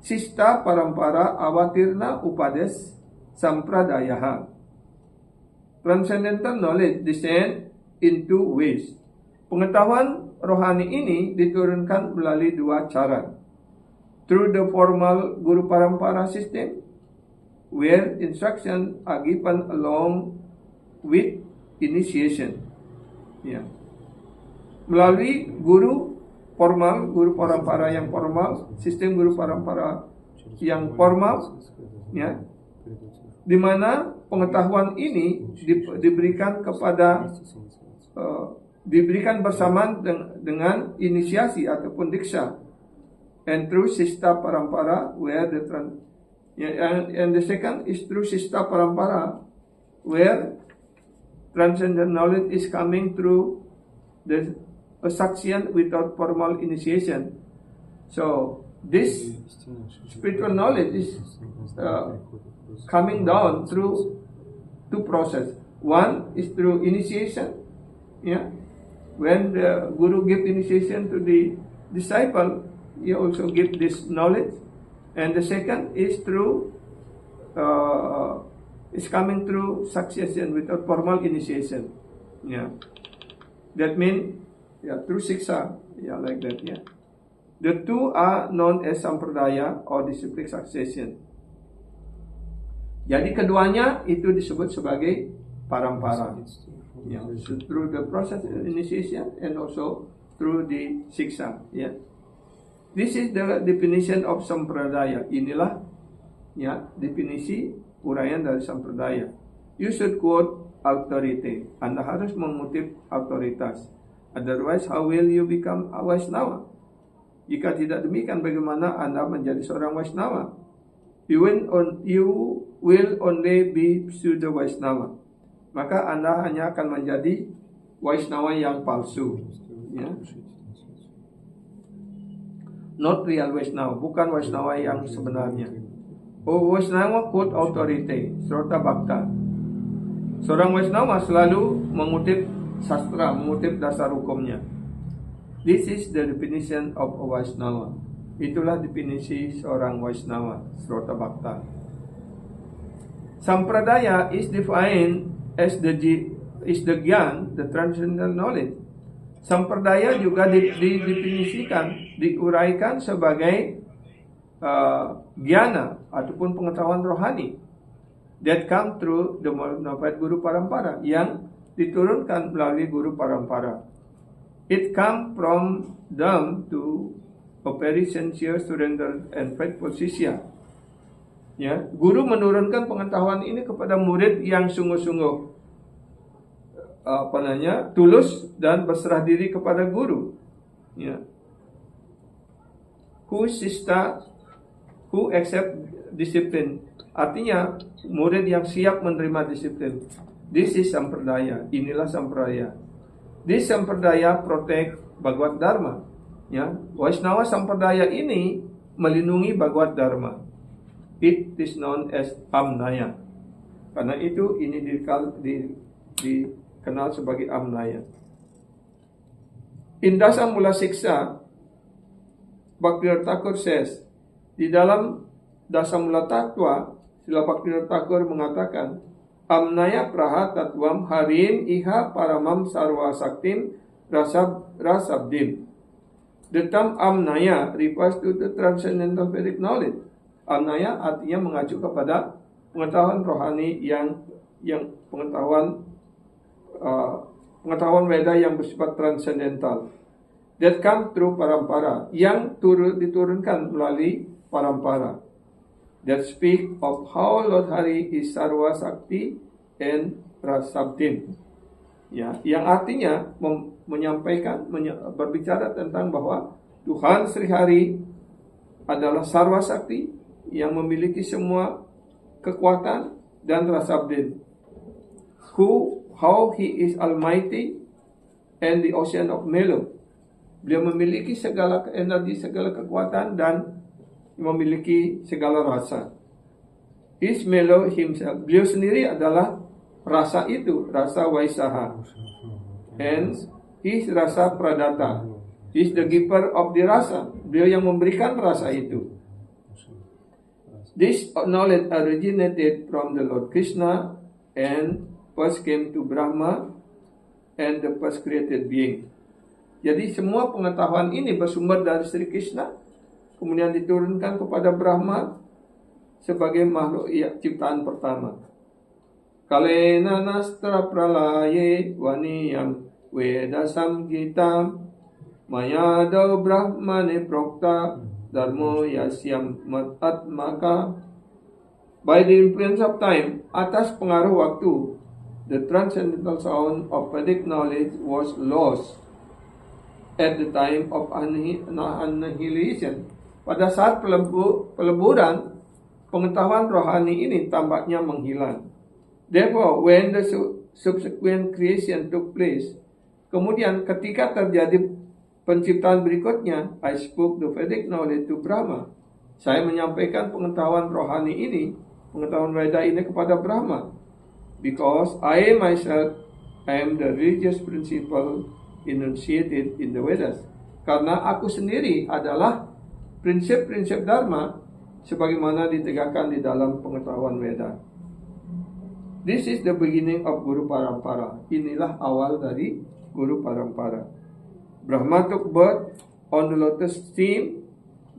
sista parampara avatirna upades sampradayaha. Transcendental knowledge descend in two ways. Pengetahuan rohani ini diturunkan melalui dua cara. through the formal Guru Parampara system, where instructions are given along with initiation. Ya. Melalui guru formal, guru parampara yang formal, sistem guru parampara yang formal, ya, di mana pengetahuan ini diberikan kepada diberikan bersamaan dengan inisiasi ataupun diksha, and through Sista Parampara, where the and the second is through Sista Parampara, where transcendental knowledge is coming through the perception without formal initiation. So this spiritual knowledge is coming down through two process. One is through initiation. Yeah, when the guru give initiation to the disciple, he also give this knowledge. And the second is through is coming through succession without formal initiation. Yeah, that means through siksa. Yeah, like that. Yeah, the two are known as sampradaya or disciplic succession. Jadi keduanya itu disebut sebagai parampara. Yeah, so through the process of initiation and also through the siksa. Yeah, this is the definition of sampradaya. Inilah ya definisi uraian dari sampradaya. You should quote authority. Anda harus mengutip otoritas. Otherwise, how will you become a Vaishnava? Jika tidak demikian, bagaimana Anda menjadi seorang Vaishnava? You will only be pseudo Vaishnava. Maka Anda hanya akan menjadi Vaishnava yang palsu. Ya. Not real Vaishnava, bukan Vaishnava yang sebenarnya. Vaishnava quote authority, Srota Bhakta. Seorang Vaishnava selalu mengutip sastra, mengutip dasar hukumnya. This is the definition of a Vaishnava. Itulah definisi seorang Vaishnava, Srota Bhakta. Sampradaya is defined as the gyan, the transcendental knowledge. Sampradaya juga didefinisikan, diuraikan sebagai gyana ataupun pengetahuan rohani that come through the modified Guru Parampara, yang diturunkan melalui Guru Parampara. It come from them to a very sincere surrender and faithful sisya. Ya, guru menurunkan pengetahuan ini kepada murid yang sungguh-sungguh tulus dan berserah diri kepada guru. Ya. Who accept discipline. Artinya murid yang siap menerima disiplin. This is sampradaya. Inilah sampradaya. This sampradaya protect Bhagavad Dharma. Ya, Vaishnava sampradaya ini melindungi Bhagavad Dharma. It is known as amnaya. Karena itu ini dikenal sebagai amnaya. In Dasa Mula Siksa, Bhaktivinoda Thakur says, di dalam Dasa Mula Tattva, Srila Bhaktivinoda Thakur mengatakan, amnaya praha tatvam harim iha paramam sarva saktim rasabdim. The term amnaya refers to the transcendental Vedic knowledge. Amnaya artinya mengacu kepada pengetahuan rohani yang pengetahuan Veda yang bersifat transcendental. That come through parampara, yang diturunkan melalui parampara. That speak of how Lord Hari is Sarva Sakti and Rasabdim. Ya, yang artinya menyampaikan, berbicara tentang bahwa Tuhan Sri Hari adalah Sarva Sakti yang memiliki semua kekuatan dan Rasabdim. How He is Almighty and the ocean of Melo. Beliau memiliki segala energi, segala kekuatan dan memiliki segala rasa. Is Melo himself. Beliau sendiri adalah rasa itu, rasa Vaisaha. And He is rasa Pradata. He is the giver of the rasa. Beliau yang memberikan rasa itu. This knowledge originated from the Lord Krishna and first came to Brahma and the first created being. Jadi semua pengetahuan ini bersumber dari Sri Krishna kemudian diturunkan kepada Brahma sebagai makhluk ciptaan pertama. Kalena nastra pralaye vaniyam veda samgitam mayadav brahmane prokta dharmo yasyam matatmaka. By the influence of time, atas pengaruh waktu, the transcendental sound of Vedic knowledge was lost at the time of annihilation. Pada saat peleburan, pengetahuan rohani ini tampaknya menghilang. Therefore, when the subsequent creation took place, kemudian ketika terjadi penciptaan berikutnya, I spoke the Vedic knowledge to Brahma. Saya menyampaikan pengetahuan rohani ini, pengetahuan Veda ini kepada Brahma. Because I myself am the religious principle enunciated in the Vedas. Karena aku sendiri adalah prinsip-prinsip Dharma sebagaimana ditegakkan di dalam pengetahuan Veda. This is the beginning of Guru Parampara. Inilah awal dari Guru Parampara. Brahma took birth on the lotus stream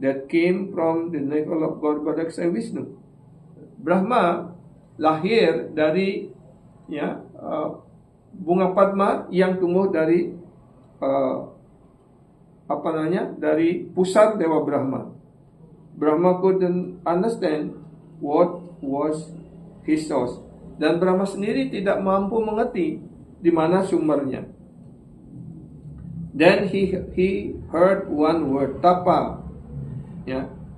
that came from the navel of God Badaksa Vishnu. Brahma lahir dari bunga Padma yang tumbuh dari dari pusat Dewa Brahma. Brahma couldn't understand what was his source. Dan Brahma sendiri tidak mampu mengerti di mana sumbernya. Then he heard one word, tapa,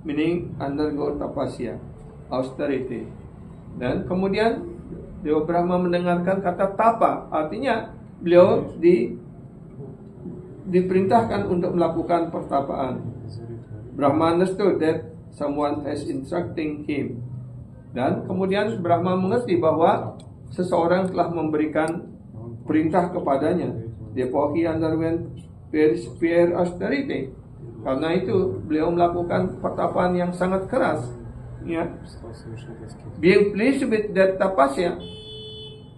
meaning undergo tapasya, austerity. Dan kemudian Dewa Brahma mendengarkan kata tapa, artinya beliau diperintahkan untuk melakukan pertapaan. Brahma understood that someone has instructing him. Dan kemudian Brahma mengerti bahwa seseorang telah memberikan perintah kepadanya. Therefore he underwent very severe austerity. Karena itu beliau melakukan pertapaan yang sangat keras. Being pleased with that tapasya,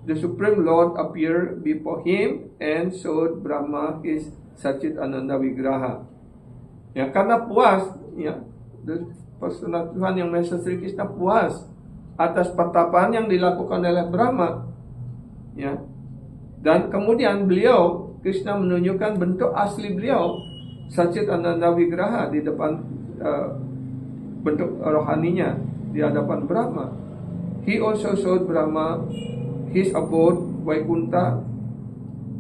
the Supreme Lord appeared before him and showed Brahma his Satchit Ananda Vigraha. Karena puas, personal Tuhan yang Maha Sri Krishna puas atas pertapaan yang dilakukan oleh Brahma, dan kemudian beliau Krishna menunjukkan bentuk asli beliau Satchit Ananda Vigraha di depan bentuk rohaninya di hadapan Brahma. He also showed Brahma his abode Vaikunta,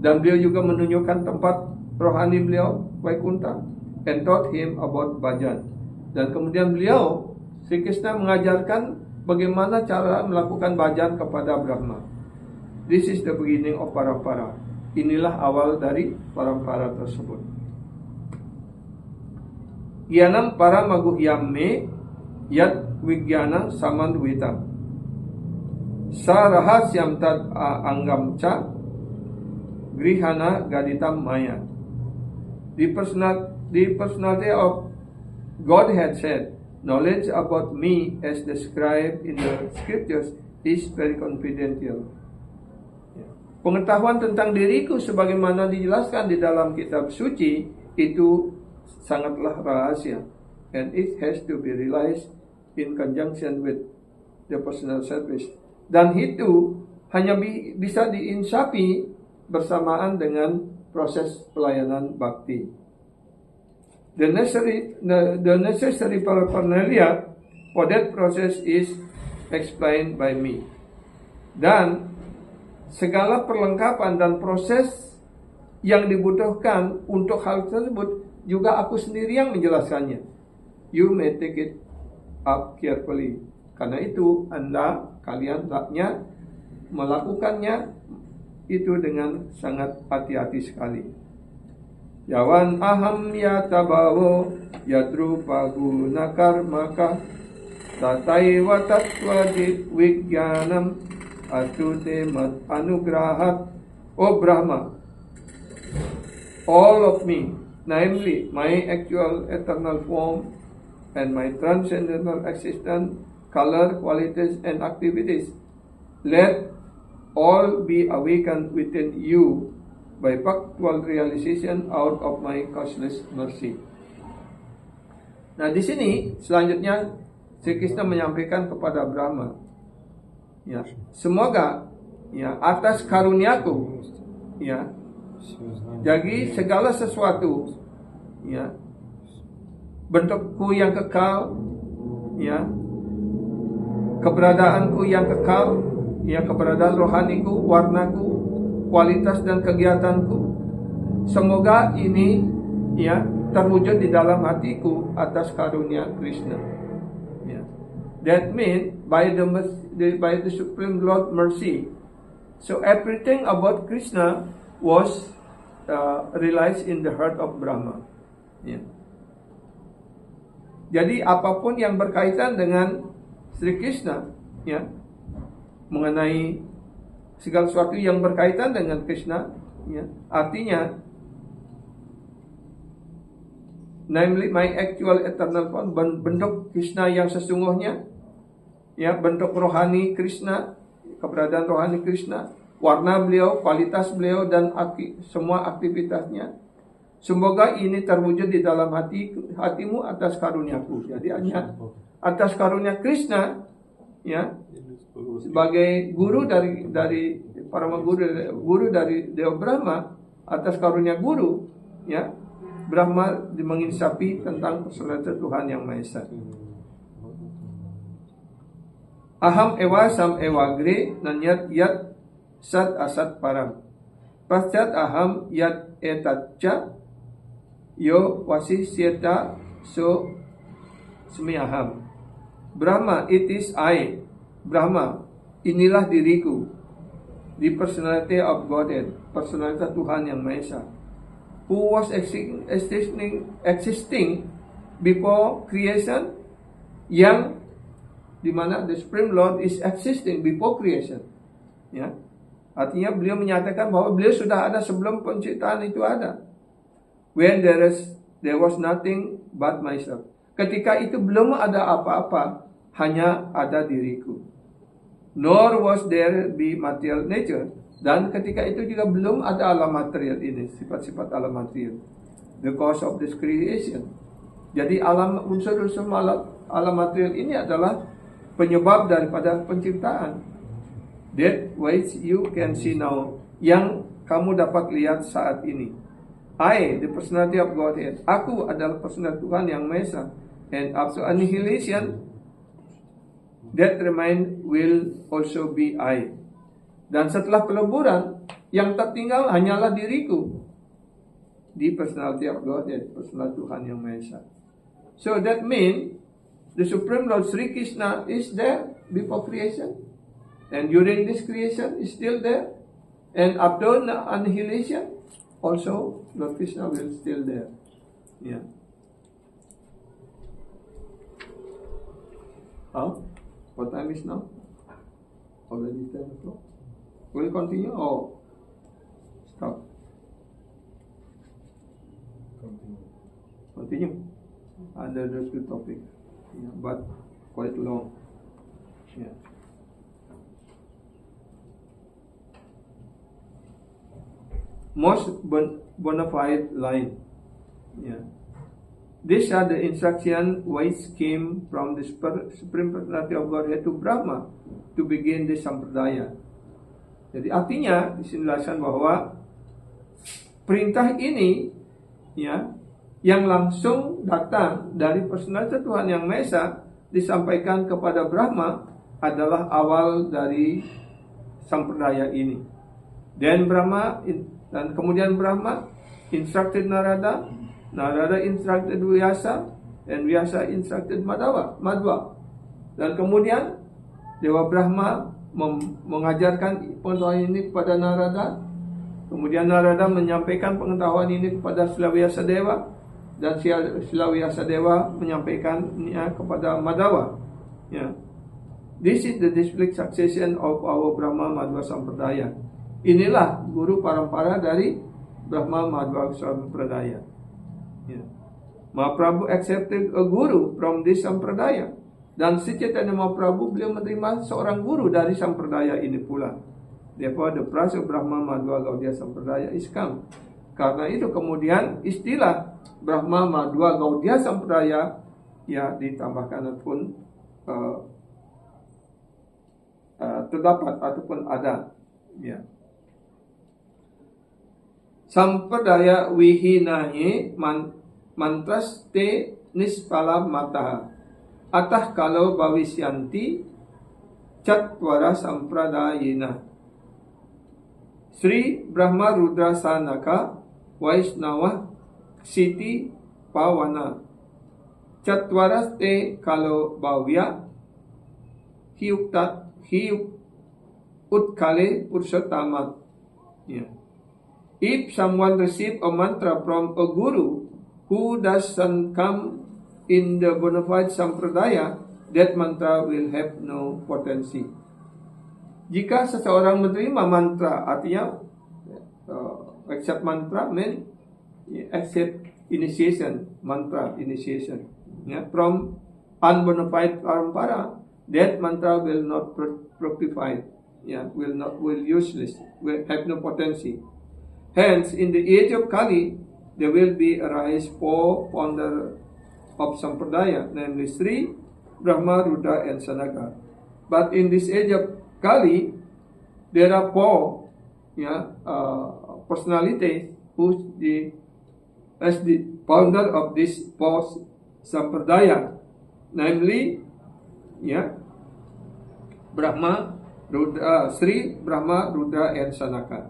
dan beliau juga menunjukkan tempat rohani beliau Vaikunta, and taught him about bhajan. Dan kemudian beliau Sri Krishna mengajarkan bagaimana cara melakukan bhajan kepada Brahma. This is the beginning of parampara. Inilah awal dari parampara tersebut. Gyanam paramaguhyamme yat vigyanam samandvitam sarahasyam tad anggam ca grihana gaditam maya. The personality of Godhead said, knowledge about me as described in the scriptures is very confidential. Pengetahuan tentang diriku sebagaimana dijelaskan di dalam kitab suci itu sangatlah rahasia, and it has to be realized in conjunction with the personal service. Dan itu hanya bisa diinsapi bersamaan dengan proses pelayanan bakti. The necessary paraphernalia for that process is explained by me. Dan segala perlengkapan dan proses yang dibutuhkan untuk hal tersebut juga aku sendiri yang menjelaskannya. You may take it up carefully. Karena itu kalian hendaknya melakukannya itu dengan sangat hati-hati sekali. Yawan aham yatabavo yadrupa guna karmaka tataiva tattva vigyanam atute mat anugrahat. O Brahma, all of me, namely my actual eternal form and my transcendental existence, color, qualities and activities, let all be awakened within you by factual realization out of my causeless mercy. Nah, di sini selanjutnya Sri Krishna menyampaikan kepada Brahma, ya, semoga ya atas karuniaku, ya, jadi segala sesuatu, ya, bentukku yang kekal, ya, keberadaanku yang kekal, ya, keberadaan rohaniku, warnaku, kualitas dan kegiatanku, semoga ini, ya, terwujud di dalam hatiku atas karunia Krishna. Ya. That means by the Supreme Lord mercy, so everything about Krishna was realized in the heart of Brahma. Ya. Jadi apapun yang berkaitan dengan Sri Krishna, ya, mengenai segala sesuatu yang berkaitan dengan Krishna, ya, artinya namely my actual eternal form, bentuk Krishna yang sesungguhnya, ya, bentuk rohani Krishna, keberadaan rohani Krishna, warna beliau, kualitas beliau, dan semua aktivitasnya. Semoga ini terwujud di dalam hatimu atas karuniaku. Jadi hanya atas karunia Krishna, ya, sebagai guru dari para guru dari Dewa Brahma, atas karunia guru, ya, Brahma menginsapi tentang personalitas Tuhan yang Maha Esa. Aham ewa sam ewa gre nanyat yat sat asat param. Paschat aham yat etatcha yo wasi sieta so smiyaham. Brahma, it is I. Brahma, inilah diriku. The personality of Godhead, personalitas Tuhan yang Maha Esa, who was existing before creation, yang dimana the Supreme Lord is existing before creation, ya, artinya beliau menyatakan bahwa beliau sudah ada sebelum penciptaan itu ada. When there was nothing but myself. Ketika itu belum ada apa-apa, hanya ada diriku. Nor was there be material nature. Dan ketika itu juga belum ada alam material ini, sifat-sifat alam material. The cause of this creation. Jadi unsur-unsur alam material ini adalah penyebab daripada penciptaan. That which you can see now, yang kamu dapat lihat saat ini. I, the personality of Godhead. Aku adalah personality Tuhan yang Maha Esa. And after annihilation, that remain will also be I. Dan setelah peleburan, yang tertinggal hanyalah diriku. The personality of Godhead, personality Tuhan yang Maha Esa. So that means the Supreme Lord Sri Krishna is there before creation, and during this creation is still there, and after annihilation also Lord Krishna will still there. Yeah. How? What time is now? Already 10 o'clock. Will you continue or stop? Continue. Under the two topic, yeah, but quite long. Yeah. Most bona fide line. Yeah. These are the instruction which came from the Supreme Personality of Godhead to Brahma to begin the Sampradaya. Jadi artinya dijelaskan bahwa perintah ini, ya, yang langsung datang dari personalitas Tuhan yang Maha Esa disampaikan kepada Brahma adalah awal dari Sampradaya ini. Dan kemudian Brahma instructed Narada, Narada instructed Vyasa, and Vyasa instructed Madhva. Dan kemudian Dewa Brahma mengajarkan pengetahuan ini kepada Narada. Kemudian Narada menyampaikan pengetahuan ini kepada Silavyasa Dewa, dan Silavyasa Dewa menyampaikannya kepada Madhva. Ya. This is the distinct succession of our Brahma Madhva Sampradaya. Inilah guru parampara dari Brahma Madhva Sampradaya. Ya. Mahaprabhu accepted a guru from this Sampradaya. Dan Sri Chaitanya Mahaprabhu beliau menerima seorang guru dari Sampradaya ini pula. Therefore the price of Brahma Madhva Gaudiya Sampradaya is come. Karena itu kemudian istilah Brahma Madhva Gaudiya Sampradaya ya ditambahkan ataupun terdapat ataupun ada, ya. Sampradaya wihinaye mantras te nispala mata atah kalau bhavisyanti catvara sampradayena. Sri Brahma Rudra Sanaka Vaishnava Siti Pawana Catvara te kalau bhavya utkale Purushottama. Yeah. If someone receive a mantra from a guru who doesn't come in the bona fide sampradaya, that mantra will have no potency. Jika seseorang menerima mantra, artinya accept mantra mean accept initiation, mantra initiation, yeah, from unbona fide parampara, that mantra will not fructify, yeah, will useless, will have no potency. Hence, in the age of Kali, there will be arise 4 founder of Sampradaya, namely Sri, Brahma, Rudra, and Sanaka. But in this age of Kali, there are 4 personalities who as the founder of this 4 Sampradaya, namely Brahma, Rudra, Sri, Brahma, Rudra, and Sanaka.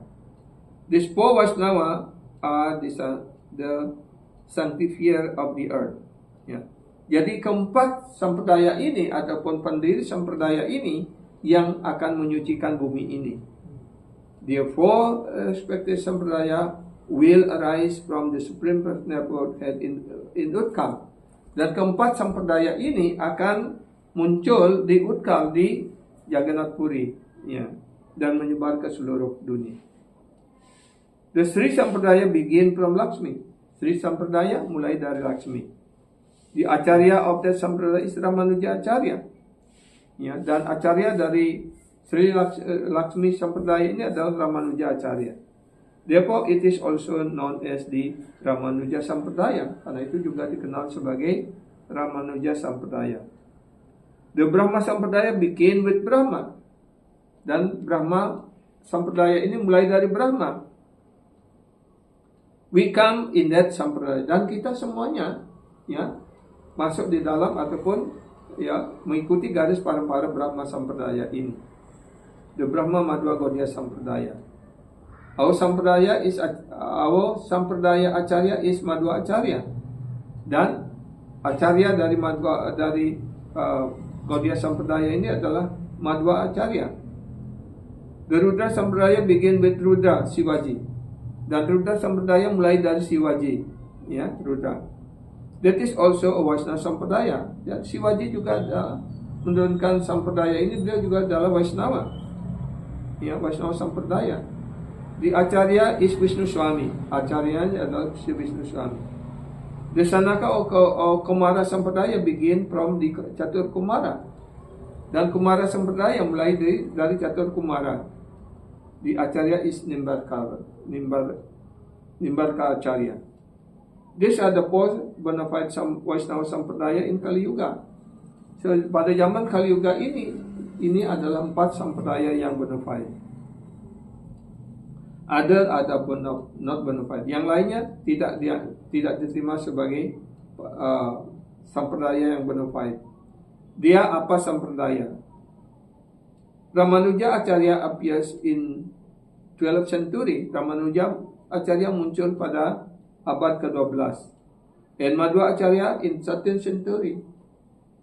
These 4 Vaishnava are the sanctifier of the earth. Ya. Jadi keempat sampradaya ini ataupun pendiri sampradaya ini yang akan menyucikan bumi ini. Therefore, respective sampradaya will arise from the supreme personality in Utkal. Dan keempat sampradaya ini akan muncul di Utkal di Jagannath Puri, ya, dan menyebar ke seluruh dunia. The Sri Sampradaya begin from Lakshmi. Sri Sampradaya mulai dari Lakshmi. The Acharya of that Sampradaya is Ramanuja Acharya. Ya, dan Acharya dari Sri Lakshmi Sampradaya ini adalah Ramanuja Acharya. Therefore, it is also known as the Ramanuja Sampradaya. Karena itu juga dikenal sebagai Ramanuja Sampradaya. The Brahma Sampradaya begin with Brahma. Dan Brahma Sampradaya ini mulai dari Brahma. We come in that sampradaya, dan kita semuanya ya masuk di dalam ataupun ya mengikuti garis parampara Brahma Sampradaya ini. The Brahma Madhva Gaudiya Sampradaya. Our sampradaya Acharya is Madhva Acharya, dan Acharya dari Gaudiya Sampradaya ini adalah Madhva Acharya. The Rudra Sampradaya begin with Rudra Shivaji. Dan Rudra Sampradaya mulai dari Shivaji, ya, Rudra. That is also a Vaishnava Sampradaya. Dan Shivaji juga menurunkan Sampradaya ini, beliau juga adalah Vaishnava, ya, Vaishnava Sampradaya. The Acharya is Vishnu Swami. Acharyanya adalah si Vishnu Swami. The Sanaka or Kumara Sampradaya begin from the Catur Kumara. Dan Kumara Sampradaya mulai dari Catur Kumara. The Acharya is Nimbarka Acharya. These are the 4 bona fide Vaishnava Sampradaya in Kali Yuga. So, pada zaman Kali Yuga ini adalah 4 sampradaya yang bona fide. Ada pun not bona fide. Yang lainnya tidak diterima sebagai sampradaya yang bona fide. Dia apa sampradaya? Ramanuja Acharya appears in 12th century. Ramanuja Acharya muncul pada abad ke-12. And Madhva Acharya in 13th century.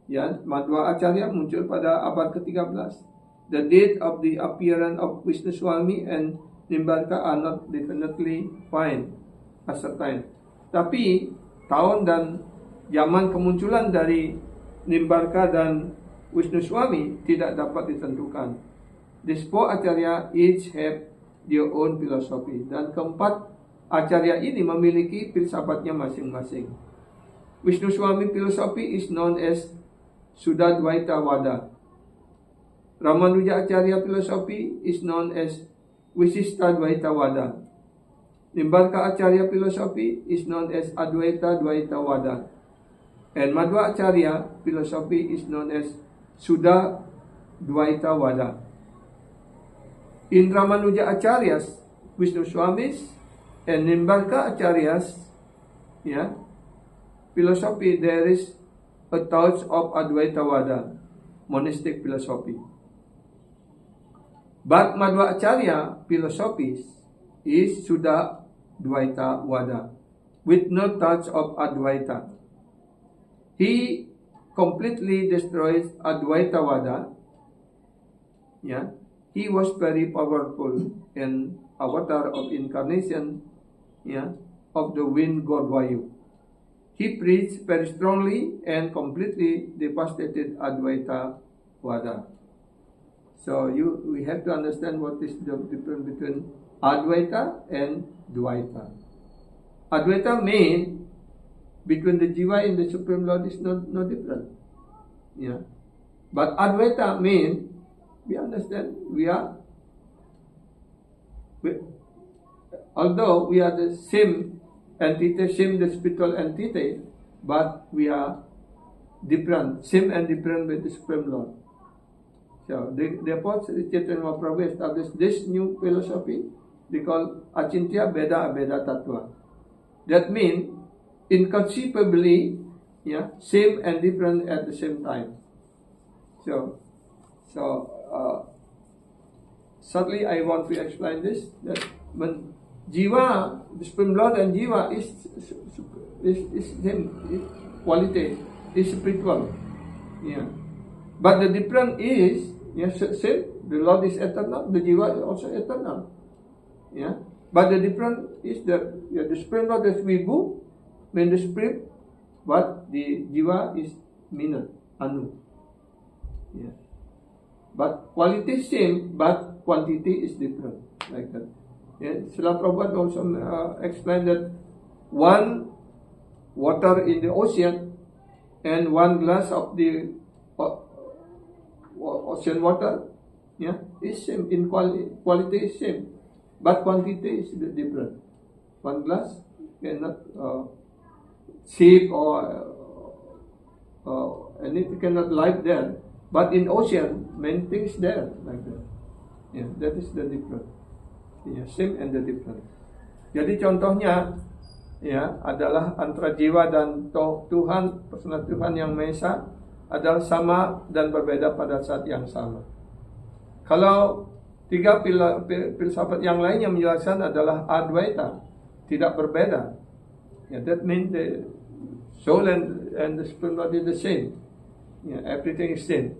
Ya, Madhva Acharya muncul pada abad ke-13. The date of the appearance of Vishnu Swami and Nimbarka are not definitely ascertained. Tapi tahun dan zaman kemunculan dari Nimbarka dan Vishnu Swami tidak dapat ditentukan. These 4 Acharya each have their own philosophy. Dan keempat Acharya ini memiliki filsafatnya masing-masing. Vishnu Swami philosophy is known as Suddhadvaita Vada. Ramanuja Acharya philosophy is known as Visishtadvaita Vada. Nimbarka Acharya philosophy is known as Advaita Dvaita Vada. And Madhva Acharya philosophy is known as Suddha Dvaita Vada. In Ramanuja Acharyas, Vishnu Swamis, and Nimbarka Acharyas, philosophy, there is a touch of Advaita Vada, monastic philosophy. But Madhva Acharya philosophy is Suddha Dvaita Vada, with no touch of Advaita. He completely destroys Advaita Vada. He was very powerful and avatar of incarnation of the wind god Vayu. He preached very strongly and completely devastated Advaita Vada. So we have to understand what is the difference between Advaita and Dvaita. Advaita means between the Jiva and the Supreme Lord is no different. But Advaita means, we understand, although we are the same entity, same the spiritual entity, but we are different, same and different with the Supreme Lord. So therefore, Chaitanya Mahaprabhu established this new philosophy they call Achintya Beda Abeda Tattva. That means inconceivably, same and different at the same time. So certainly I want to explain this, that when Jiva, the Supreme Lord and Jiva is same quality, is spiritual. But the difference is, same, the Lord is eternal, the Jiva is also eternal. But the difference is that the Supreme Lord is Vibhu, mean the spirit, but the Jiva is Mina, Anu. But quality is same, but quantity is different, like that. Srila Prabhupada also explained that one water in the ocean and one glass of the ocean water, is same in quality is same, but quantity is different. One glass cannot shape or anything cannot live there, but in ocean many things there, like that. That is the difference. Same and the different. Jadi contohnya adalah antara jiwa dan Tuhan, personal Tuhan yang Maha Esa adalah sama dan berbeda pada saat yang sama. Kalau tiga filsafat yang lain yang menjelaskan adalah Advaita, tidak berbeda. That means the soul and the Supreme Lord is the same. Everything is same.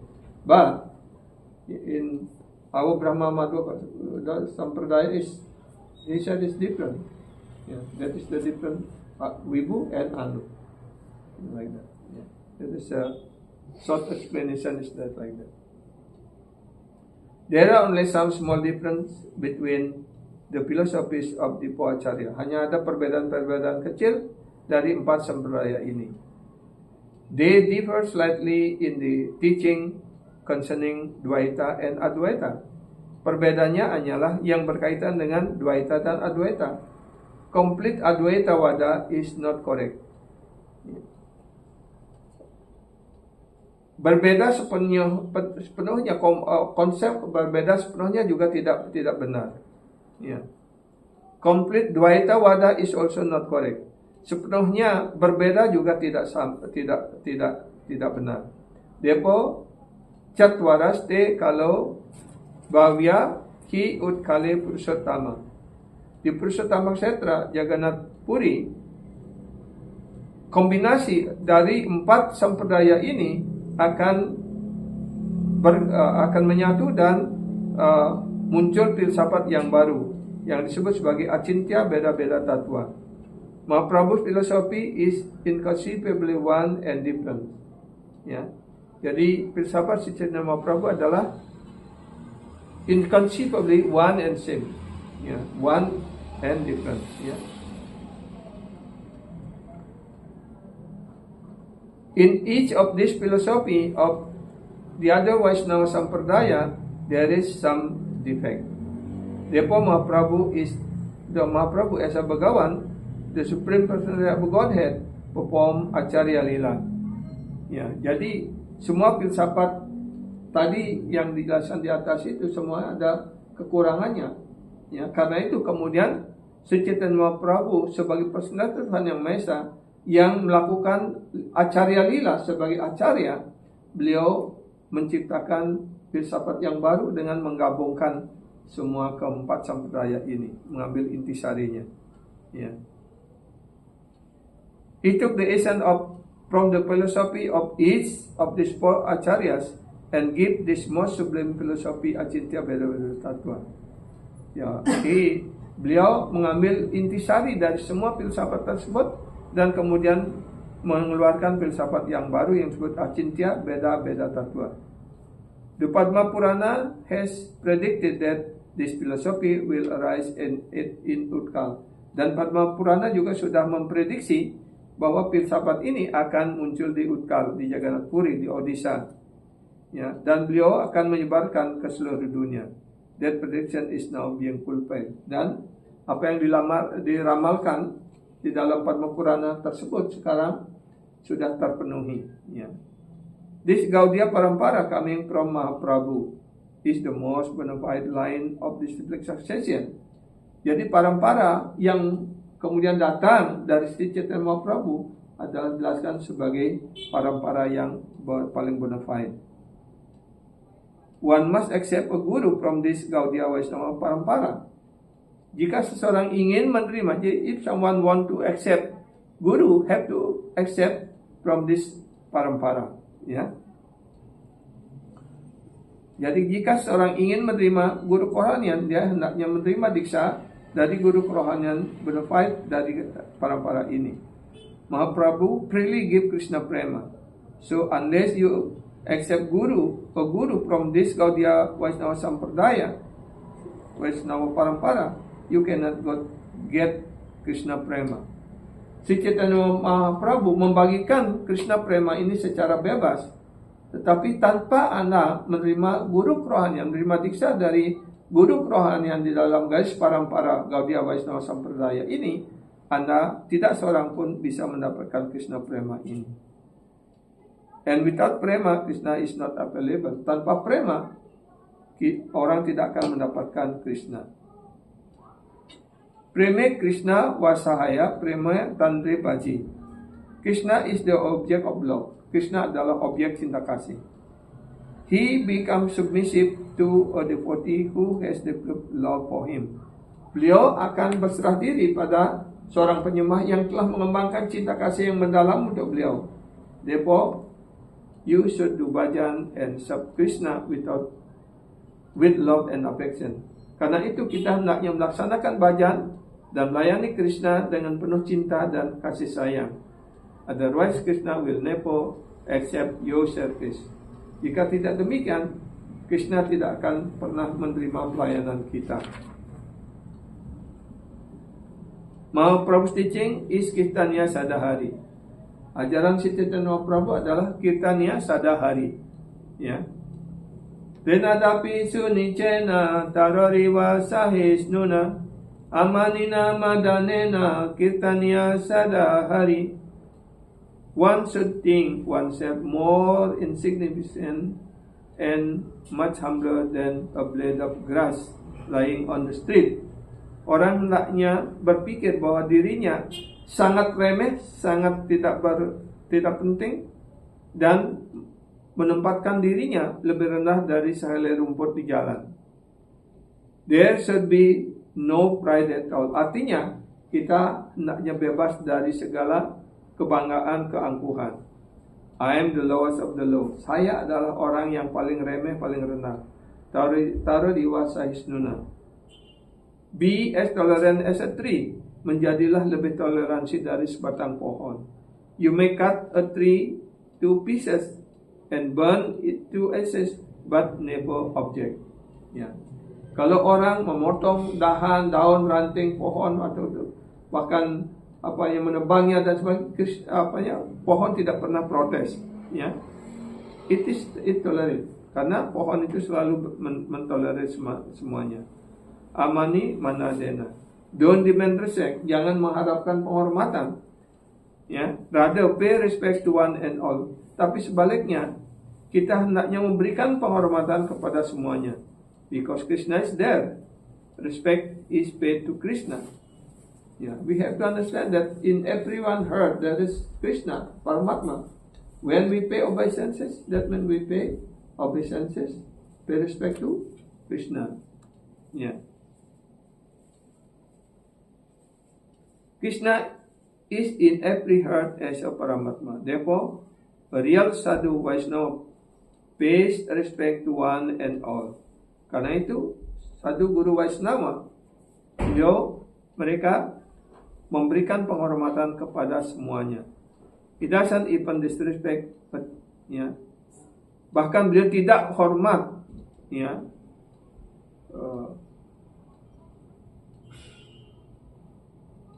But in our Brahma Madhva Sampradaya he said is different. That is the different Vibhu and Anu. Like that. That is a short explanation is that like that. There are only some small difference between the philosophies of the four Acharya. Hanya ada perbedaan-perbedaan kecil dari empat sampradaya ini. They differ slightly in the teaching concerning Dvaita and Advaita. Perbedaannya hanyalah yang berkaitan dengan Dvaita dan Advaita. Complete Advaita Vada is not correct. Berbeda sepenuhnya konsep berbeda sepenuhnya juga tidak benar. Complete Dvaita Vada is also not correct. Sepenuhnya berbeda juga tidak benar. Therefore, Chatvaraste kalau Bhavya ki utkale Purushottama. Di Purushottama Kshetra Jagannath Puri, kombinasi dari empat sampradaya ini akan menyatu dan muncul filsafat yang baru yang disebut sebagai Achintya Beda-Beda Tattva. Mahaprabhu's philosophy is inconceivably one and different. Jadi filsafat Sri Chaitanya Mahaprabhu adalah inconceivably one and same. One and different. In each of this philosophy of the other Vaishnava Sampradaya, there is some defect. Therefore, Mahaprabhu as a Bhagavan, the Supreme Personality of Godhead, perform Acharya Lila. Ya, jadi semua filsafat tadi yang dijelaskan di atas itu semua ada kekurangannya. Ya, karena itu kemudian Sri Chaitanya Mahaprabhu sebagai personal Tuhan Yang Maha Esa yang melakukan acarya lila sebagai acarya, beliau menciptakan filsafat yang baru dengan menggabungkan semua keempat sampradaya ini, mengambil intisarinya. Ya. He took the essence from the philosophy of each of these four acharyas and give this most sublime philosophy Achintya Beda Tattva. Ya, beliau mengambil intisari dari semua filsafat tersebut dan kemudian mengeluarkan filsafat yang baru yang disebut Achintya Beda Tattva. The Padma Purana has predicted that this philosophy will arise in Utkal. Dan Padma Purana juga sudah memprediksi bahwa filsafat ini akan muncul di Utkal, di Jagannath Puri, di Odisha. Ya, dan beliau akan menyebarkan ke seluruh dunia. That prediction is now being fulfilled. Dan apa yang diramalkan di dalam Padma Purana tersebut sekarang sudah terpenuhi. Ya. This Gaudiya Parampara coming from Mahaprabhu is the most bona fide line of disciplic succession. Jadi parampara yang kemudian datang dari Sri Chaitanya Mahaprabhu adalah dijelaskan sebagai parampara yang paling bona fide. One must accept a guru from this Gaudiya Vaishnava Parampara. Jika seseorang ingin menerima, if someone want to accept guru, have to accept from this parampara. Ya. Jadi jika seorang ingin menerima guru kerohanian, dia hendaknya menerima diksa dari guru kerohanian bona fide dari parampara ini. Mahaprabhu freely give Krishna prema. So unless you accept a guru from this Gaudiya Vaishnava Sampradaya, Vaishnava Parampara, you cannot get Krishna prema. Sri Chaitanya Mahaprabhu membagikan Krishna prema ini secara bebas. Tetapi tanpa Anda menerima guru kerohanian, menerima diksa dari guru kerohanian di dalam garis parampara Gaudiya Vaishnava Sampradaya ini, Anda tidak seorang pun bisa mendapatkan Krishna prema ini. And without prema, Krishna is not available. Tanpa prema, orang tidak akan mendapatkan Krishna. Preme Krishna wasahaya prema tandre baji. Krishna is the object of love. Krishna adalah objek cinta kasih. He becomes submissive to a devotee who has developed love for him. Beliau akan berserah diri pada seorang penyembah yang telah mengembangkan cinta kasih yang mendalam untuk beliau. Therefore, you should do bhajan and serve Krishna with love and affection. Karena itu kita hendaknya melaksanakan bhajan dan melayani Krishna dengan penuh cinta dan kasih sayang. Otherwise, Krishna will never accept your service. Jika tidak demikian, Krishna tidak akan pernah menerima pelayanan kita. Mahaprabhu's teaching is Kirtaniya Sadahari. Ajaran Sri Chaitanya Mahaprabhu adalah Kirtaniya Sadahari. Ya. Tenadapi sunicena tarariwa sahisnuna amanina madanena Kirtaniya Sadahari. One should think oneself more insignificant and much humbler than a blade of grass lying on the street. Orang hendaknya berpikir bahwa dirinya sangat remeh, sangat tidak penting, dan menempatkan dirinya lebih rendah dari sehelai rumput di jalan. There should be no pride at all. Artinya kita hendaknya bebas dari segala kebanggaan, keangkuhan. I am the lowest of the low. Saya adalah orang yang paling remeh, paling rendah. Taruh di wasahisnuna. Be as tolerant as a tree. Menjadilah lebih toleransi dari sebatang pohon. You may cut a tree to pieces and burn it to ashes, but never object. Ya. Kalau orang memotong daun, ranting pohon atau bahkan menebangnya dan sebagainya, pohon tidak pernah protes, ya. It tolerate, karena pohon itu selalu mentolerir semuanya. Amani manadena. Don't demand respect, jangan mengharapkan penghormatan, ya. Rather pay respect to one and all tapi sebaliknya kita hendaknya memberikan penghormatan kepada semuanya. Because Krishna is there, respect is paid to Krishna. Yeah, we have to understand that in everyone heart there is Krishna, Paramatma. When we pay obeisances, that means we pay obeisances, pay respect to Krishna. Yeah. Krishna is in every heart as a Paramatma. Therefore, a real sadhu Vaishnava pays respect to one and all. Karena itu, sadhu guru Vaishnava, mereka memberikan penghormatan kepada semuanya. He doesn't even disrespect, ya. Bahkan beliau tidak hormat, ya.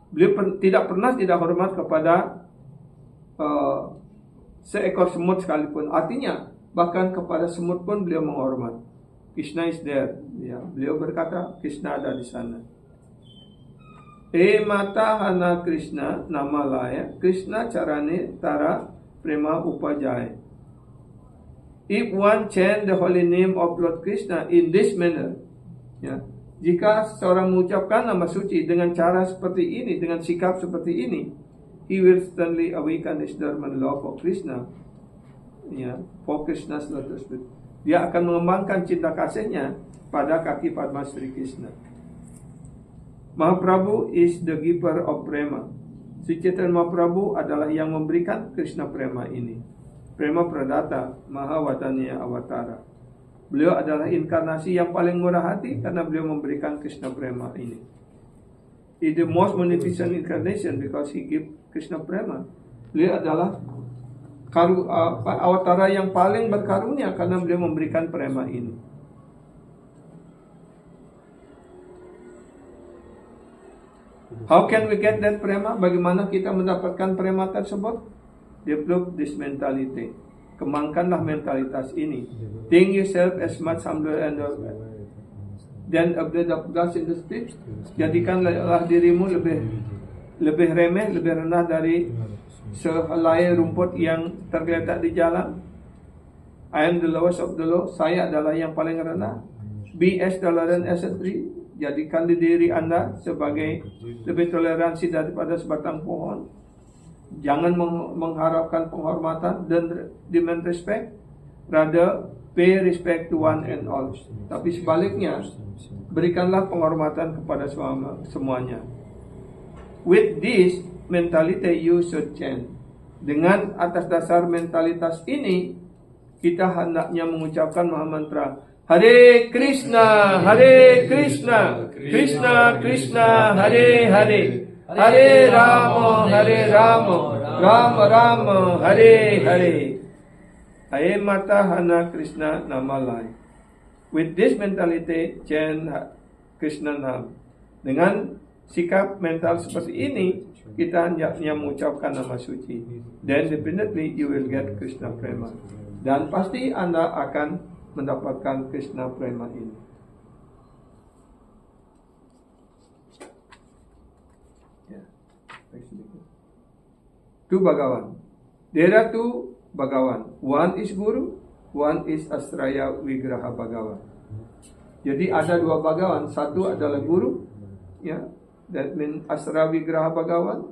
Beliau tidak pernah tidak hormat kepada seekor semut sekalipun. Artinya, bahkan kepada semut pun beliau menghormat. Krishna is there. Ya, beliau berkata, Krishna ada di sana. Mata hana Krishna nama laya Krishna carane tara prema upajaya. If one chant the holy name of Lord Krishna in this manner, ya, jika seorang mengucapkan nama suci dengan cara seperti ini, dengan sikap seperti ini, he will certainly awaken his dharma love for Krishna, ya, for Krishna's lotus feet. Dia akan mengembangkan cinta kasihnya pada kaki Padma Sri Krishna. Mahaprabhu is the giver of prema. Sri Chaitanya Mahaprabhu adalah yang memberikan Krishna prema ini. Prema Pradata Mahavataniya Avatara. Beliau adalah inkarnasi yang paling murah hati karena beliau memberikan Krishna prema ini. He is the most munificent incarnation because he give Krishna prema. Beliau adalah awatara yang paling berkarunia karena beliau memberikan prema ini. How can we get that prema? Bagaimana kita mendapatkan prema tersebut? Develop this mentality. Kembangkanlah mentalitas ini. Think yourself as much humbler and than a blade of grass in the street. Jadikanlah dirimu lebih remeh, lebih rendah dari sehelai rumput yang tergeletak di jalan. I am the lowest of the low. Saya adalah yang paling rendah. Be as tolerant as a tree. Jadikan diri Anda sebagai lebih toleransi daripada sebatang pohon. Jangan mengharapkan penghormatan dan demand respect. Rather, pay respect to one and all. Tapi sebaliknya, berikanlah penghormatan kepada semuanya. With this mentality you should chant. Dengan atas dasar mentalitas ini, kita hendaknya mengucapkan mahamantra Hare Krishna, Hare Krishna, Krishna Krishna, Hare Hare, Hare Rama, Hare Rama, Rama Rama, Hare Hare. Aye mata hana Krishna namalai. With this mentality, chant Krishna Nam. Dengan sikap mental seperti ini, kita hendaknya mengucapkan nama suci. Then definitely you will get Krishna Prema. Dan pasti Anda akan mendapatkan Krishna Prema ini. Ya, two Bhagavan. There are two Bhagavan. One is Guru, one is Astraya Vigraha Bhagavan. Jadi ada dua Bhagavan. Satu adalah Guru, ya, that means Astra Vigraha Bhagavan.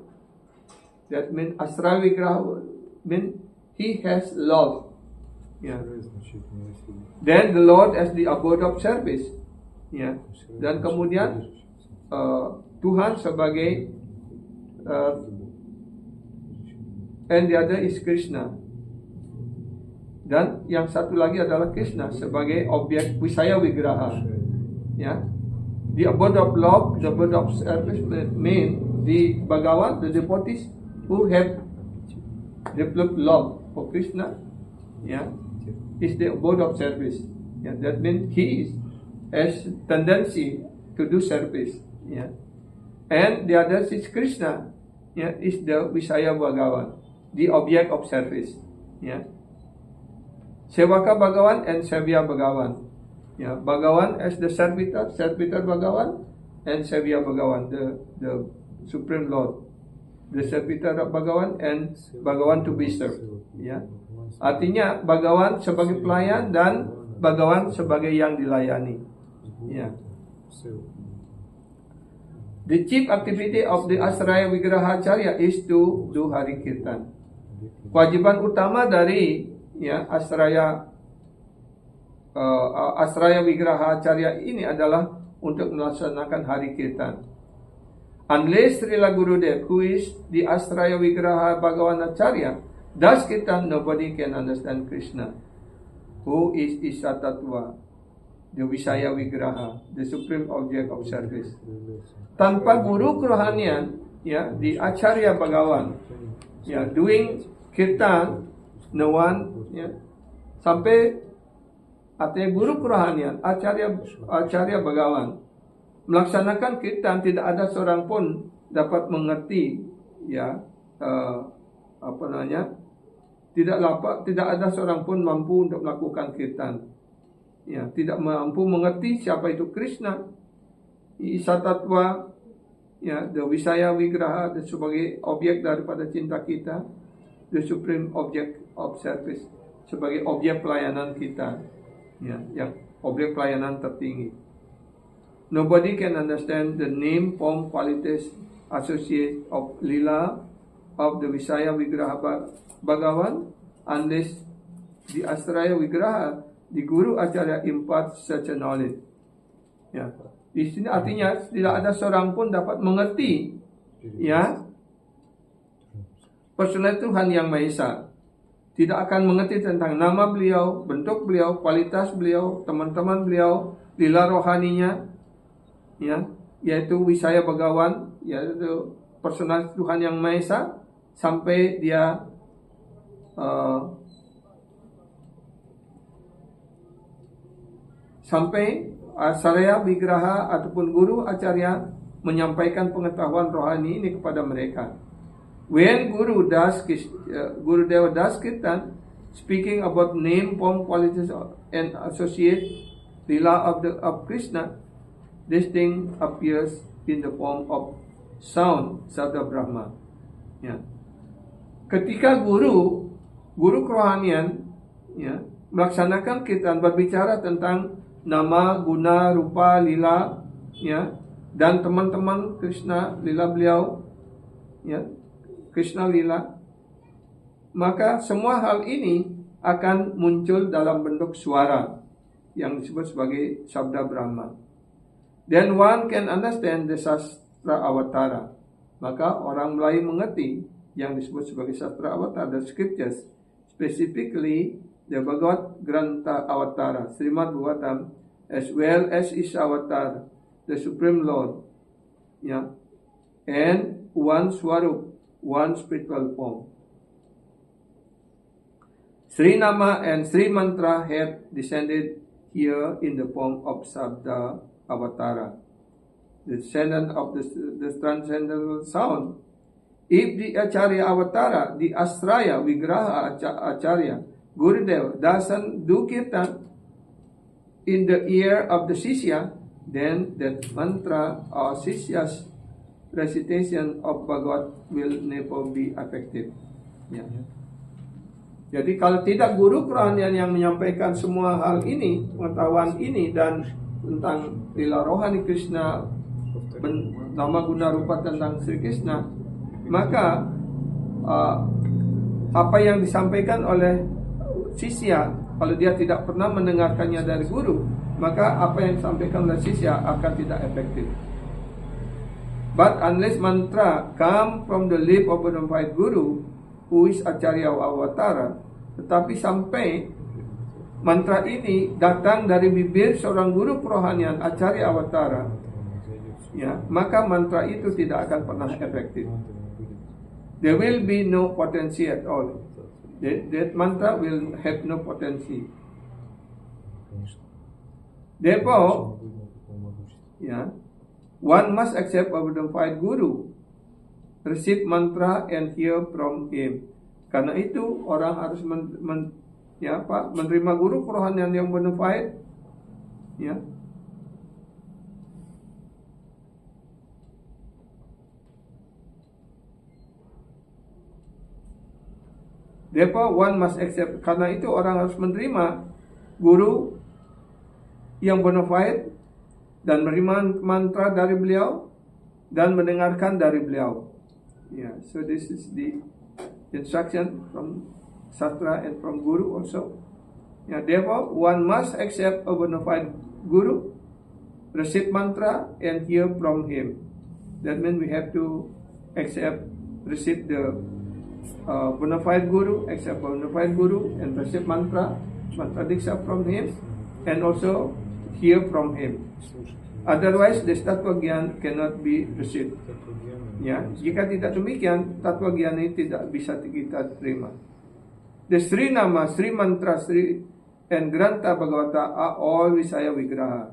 That means Astra Vigraha means he has love. Ya. Then the Lord as the abode of service. Ya. Dan kemudian Tuhan sebagai and the other is Krishna. Dan yang satu lagi adalah Krishna sebagai objek Wisaya Vigraha. Ya. The abode of love, the abode of service mean the Bhagavan, the devotees who have developed love for Krishna. Ya. Is the abode of service. Yeah, that means he has tendency to do service. Yeah. And the other is Krishna. Yeah, is the Visaya Bhagavan, the object of service. Yeah. Sevaka Bhagavan and Sevya Bhagavan. Yeah, Bhagavan as the servitor Bhagavan, and Sevya Bhagavan, the Supreme Lord. the servitor of Bhagavan, and Bhagavan to be served. Ya. Artinya Bhagavan sebagai pelayan dan Bhagavan sebagai yang dilayani. Ya. The chief activity of the Asraya Vigrahacharya is to do Hari Kirtan. Kewajiban utama dari Asraya Vigrahacharya ini adalah untuk melaksanakan Hari Kirtan. Unless Srila Gurudev, who is the Asraya Vigraha Bhagavanacharya, does Kirtan, nobody can understand Krishna, who is Isa Tattva, the Visaya Vigraha, the supreme object of service. Tanpa guru kerohanian, di Acharya Bhagavan, doing Kirtan, no one, sampai artinya guru kerohanian, Acharya Bhagavan melaksanakan Kirtan, tidak ada seorang pun dapat mengerti, tidak ada seorang pun mampu untuk melakukan Kirtan. Tidak mampu mengerti siapa itu Krishna, Isa Tattva, the Visaya Vigraha, sebagai objek daripada cinta kita, the supreme object of service, sebagai objek pelayanan kita, yang objek pelayanan tertinggi. Nobody can understand the name, form, qualities, associate of Lila of the Visaya Vigraha Bhagavan unless the Asraya Vigraha, the Guru Acharya, imparts such a knowledge. Di sini artinya tidak ada seorang pun dapat mengerti personal Tuhan Yang Maha Esa. Tidak akan mengerti tentang nama beliau, bentuk beliau, kualitas beliau, teman-teman beliau, lila rohaninya, yaitu Visaya Bhagavan, yaitu personal Tuhan Yang Maha Esa, sampai dia sampai Asraya Vigraha ataupun Guru Acharya menyampaikan pengetahuan rohani ini kepada mereka. When Gurudeva does Kirtan, speaking about name, form, qualities, and associate lila of Krishna, this thing appears in the form of sound, Sabda Brahma. Ketika guru kerohanian melaksanakan Kirtan, berbicara tentang nama, guna, rupa, lila, dan teman-teman Krishna, lila beliau, Krishna lila, maka semua hal ini akan muncul dalam bentuk suara yang disebut sebagai Sabda Brahma. Then one can understand the Sastra Avatara. Maka orang mulai mengerti yang disebut sebagai Sastra Avatara, the scriptures, specifically the Bhagavad Grantha Avatara, Srimad Bhagavatam, as well as Isa Avatar, the Supreme Lord, and one Swarup, one spiritual form. Sri Nama and Sri Mantra have descended here in the form of Sabda Avatara, the descendant of the transcendental sound. If the Acharya Avatara, the Asraya Vigraha Acharya, Gurudev, doesn't do Kirtan in the ear of the Sishya, then that mantra or Sishya's recitation of Bhagavad will never be effective. Jadi kalau tidak guru kerohanian yang menyampaikan semua hal ini, pengetahuan ini, dan tentang lila rohani Krishna, nama guna rupa tentang Sri Krishna, maka apa yang disampaikan oleh sisya, kalau dia tidak pernah mendengarkannya dari guru, maka apa yang disampaikan oleh sisya akan tidak efektif. But unless mantra come from the lip of a bona fide guru, who is Acharya Avatara, tetapi sampai mantra ini datang dari bibir seorang guru kerohanian Acharya Avatara, maka mantra itu tidak akan pernah efektif. There will be no potency at all. That mantra will have no potency. Therefore, one must accept a bona fide guru, receive mantra and hear from him. Karena itu orang harus menerima guru kerohanian yang bona fide, Therefore, one must accept. Karena itu orang harus menerima guru yang bona fide dan menerima mantra dari beliau dan mendengarkan dari beliau. Yeah, so this is the instruction from Sastra and from Guru also. Yeah, therefore, one must accept a bona fide Guru, receive mantra, and hear from him. That means we have to receive the bona fide Guru, accept bona fide Guru, and receive mantra diksha from him, and also hear from him. Otherwise, the Tattva Gyan cannot be received. Ya, jika tidak demikian, Tattva Gyan ini tidak bisa kita terima. The Sri Nama, Sri Mantra, Sri and Grantha Bhagavata are all Visaya Vigraha.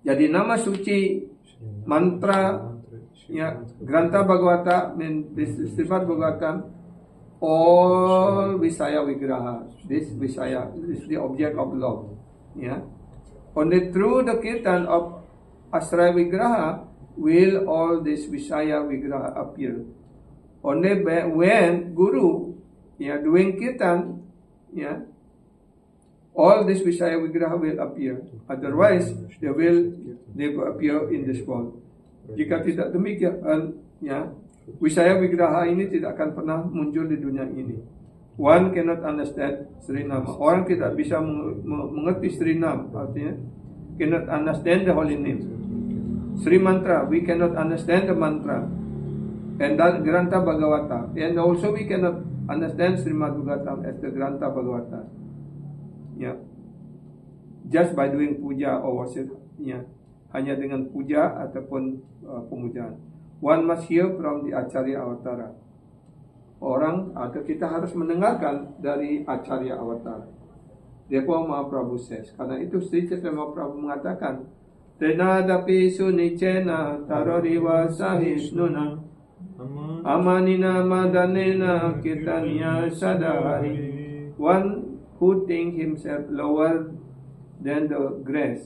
Jadi nama suci, mantra, ya, Grantha Bhagavata, Sifat Bhagavatam, all Visaya Vigraha. This Visaya is the object of love. Ya. Only through the kirtan of Asraya Vigraha will all this Visaya Vigraha appear. Only when Guru doing kirtan, all this Visaya Vigraha will appear. Otherwise, they will never appear in this world. Jika tidak demikian, Visaya Vigraha ini tidak akan pernah muncul di dunia ini. One cannot understand Sri Nama. Orang tidak bisa mengerti Sri Nama. Artinya, cannot understand the holy name. Sri Mantra, we cannot understand the mantra. And that Grantha Bhagavata. And also we cannot understand Srimad Bhagavatam as the Grantha Bhagavata. Yeah. Just by doing puja or worship. Yeah. Hanya dengan puja ataupun pemujaan. One must hear from the Acharya Avatara. Orang atau kita harus mendengarkan dari Acharya Avatara. Therefore Mahaprabhu says. Karena itu Sri Chaitanya Mahaprabhu mengatakan, Tenadapi sunicena taroriwa sahisnuna amanina madanena kirtanya sadari. One who think himself lower than the grass.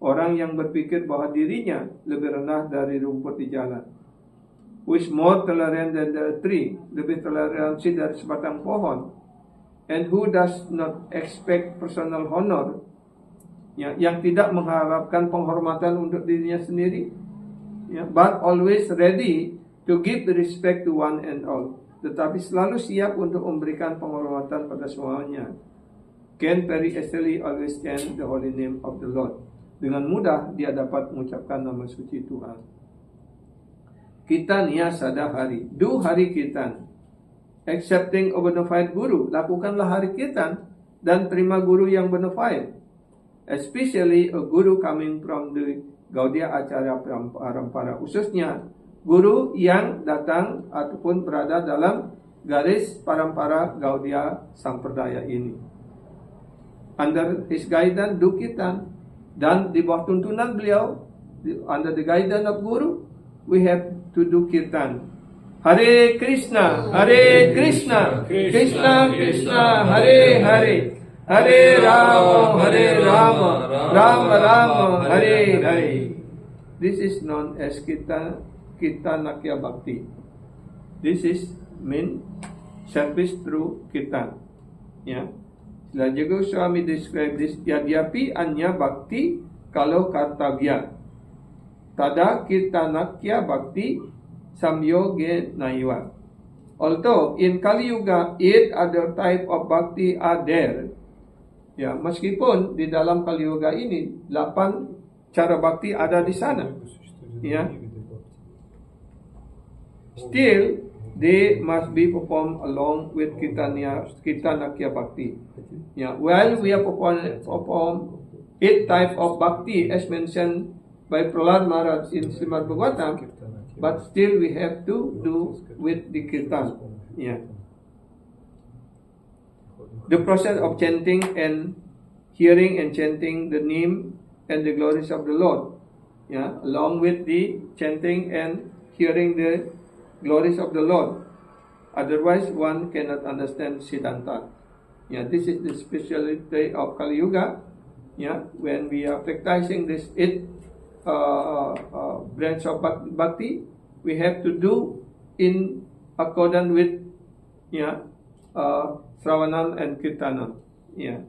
Orang yang berpikir bahwa dirinya lebih rendah dari rumput di jalan. Who is more tolerant than the tree, lebih toleransi dari sebatang pohon, and who does not expect personal honor, yang tidak mengharapkan penghormatan untuk dirinya sendiri, but always ready to give the respect to one and all, tetapi selalu siap untuk memberikan penghormatan pada semuanya, can very easily always chant the holy name of the Lord. Dengan mudah dia dapat mengucapkan nama suci Tuhan. Kirtan ya sadahari, do hari kirtan. Accepting a bona fide guru, lakukanlah hari kirtan dan terima guru yang bona fide. Especially a guru coming from the Gaudiya Acharya Parampara, khususnya guru yang datang ataupun berada dalam garis parampara Gaudiya Sampradaya ini. Under his guidance, do kirtan. Dan di bawah tuntunan beliau, under the guidance of guru, we have to do kirtan. Hare Krishna, Hare Krishna, Krishna Krishna, Hare Hare, Hare Rama, Hare Rama, Rama Rama, Hare Hare. This is known as Kirtanakya Bhakti. This is mean service through kirtan. Raja Goswami describe this, Yadyapi Anya Bhakti Kalau Kartavya Tada Kirtanakya Bhakti Samyoge Naiva. Although in Kali Yuga 8 other type of bhakti are there. Meskipun di dalam Kali Yuga ini 8 cara bhakti ada di sana. Still they must be performed along with Kirtanakya Bhakti. While we have performed 8 type of bhakti as mentioned by Prahlad Maharaj in Srimad Bhagavatam, but still we have to do with the kirtan. The process of chanting and hearing and chanting the name and the glories of the Lord, along with the chanting and hearing the glories of the Lord. Otherwise, one cannot understand Siddhanta. This is the specialty of Kali Yuga. When we are practicing this 8 branch of bhakti, we have to do in accordance with Sravanam and Kirtanam. Yeah.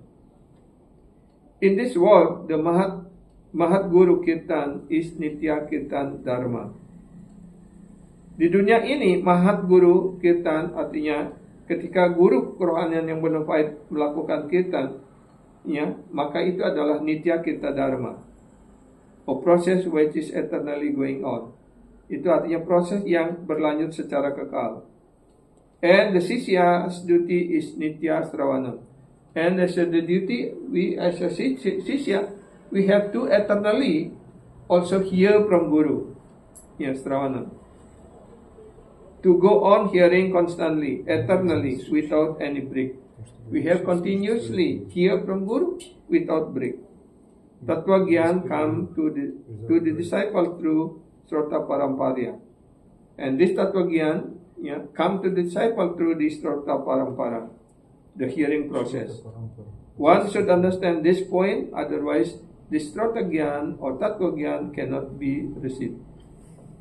In this world, the Mahat Guru Kirtan is Nitya Kirtan Dharma. Di dunia ini, Mahat Guru Kirtan artinya ketika guru kerohanian yang bonafide melakukan kirtan, ya, maka itu adalah Nitya Kirta Dharma, a process which is eternally going on. Itu artinya proses yang berlanjut secara kekal. And the Sisya's duty is Nitya Sravanam. And as the duty, we as a Sisya, we have to eternally also hear from Guru, yes, Sravanam. To go on hearing constantly, eternally, without any break. We have continuously hear from Guru without break. Tattva Gyan come to the disciple through Srota Parampara. And this Tattva Gyan, yeah, come to the disciple through the Srota Parampara, the hearing process. One should understand this point, otherwise the Srota Gyan or Tattva Gyan cannot be received.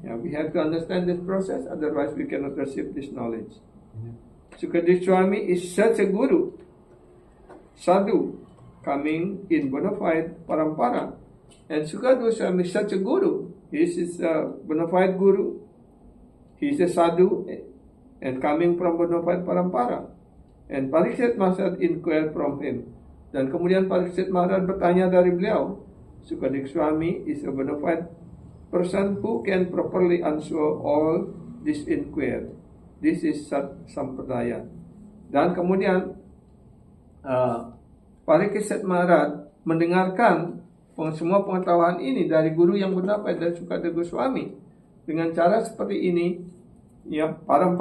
Yeah, we have to understand this process, otherwise we cannot receive this knowledge. Sukadeva Swami is such a guru, sadhu, coming in bona fide parampara. And Sukadeva Swami is such a guru. He is a bona fide guru. He is a sadhu and coming from bona fide parampara. And Parikshit Maharaj inquired from him. Dan kemudian Parikshit Maharaj bertanya dari beliau, Sukadeva Swami is a bona fide person who can properly answer all this inquiry. This is Sat Sampradaya. Dan kemudian Parikshit Maharaj mendengarkan semua pengetahuan ini dari guru yang bernafas dari Sukadeva Goswami. Dengan cara seperti ini, ya, para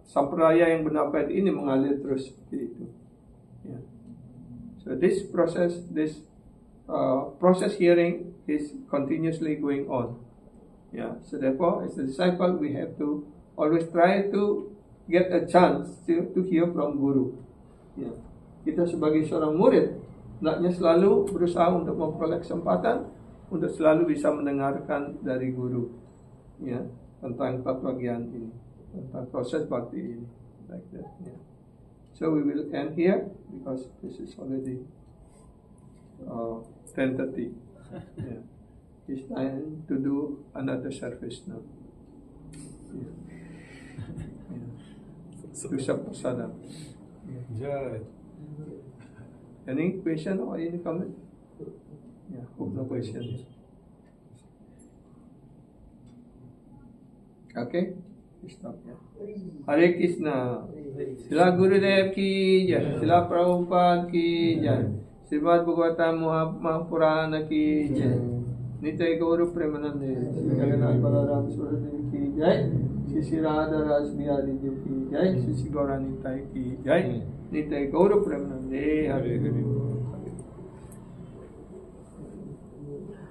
sampradaya yang bernafas ini mengalir terus seperti itu. Ya. So this process hearing is continuously going on. Yeah, so therefore, as a disciple, we have to always try to get a chance to hear from Guru. Yeah. Kita sebagai seorang murid, hendaknya selalu berusaha untuk memperoleh kesempatan untuk selalu bisa mendengarkan dari Guru, ya, tentang Tattva Gyan ini, tentang proses bhakti ini, like that. Yeah. So we will end here because this is already 10:30. Yeah. It's time to do another service now. Yeah. Yeah. Sadam. Jai. Any question or any comment? Yeah, hope no question. Okay, stop. Yeah. Hare Krishna. Sila Gurudev ki jai. Sila Prabhupada ki jai. Srimad Bhagavatam Mahapurana ki jai. Nitai Gauru Premanande, Jagannath Balaram Suradev ki jai, Shri Radha Ras Bihari Dev ki jai, Shri Gaura Nitai ki jai, Nitai Gauru Premanande, Hare Hare.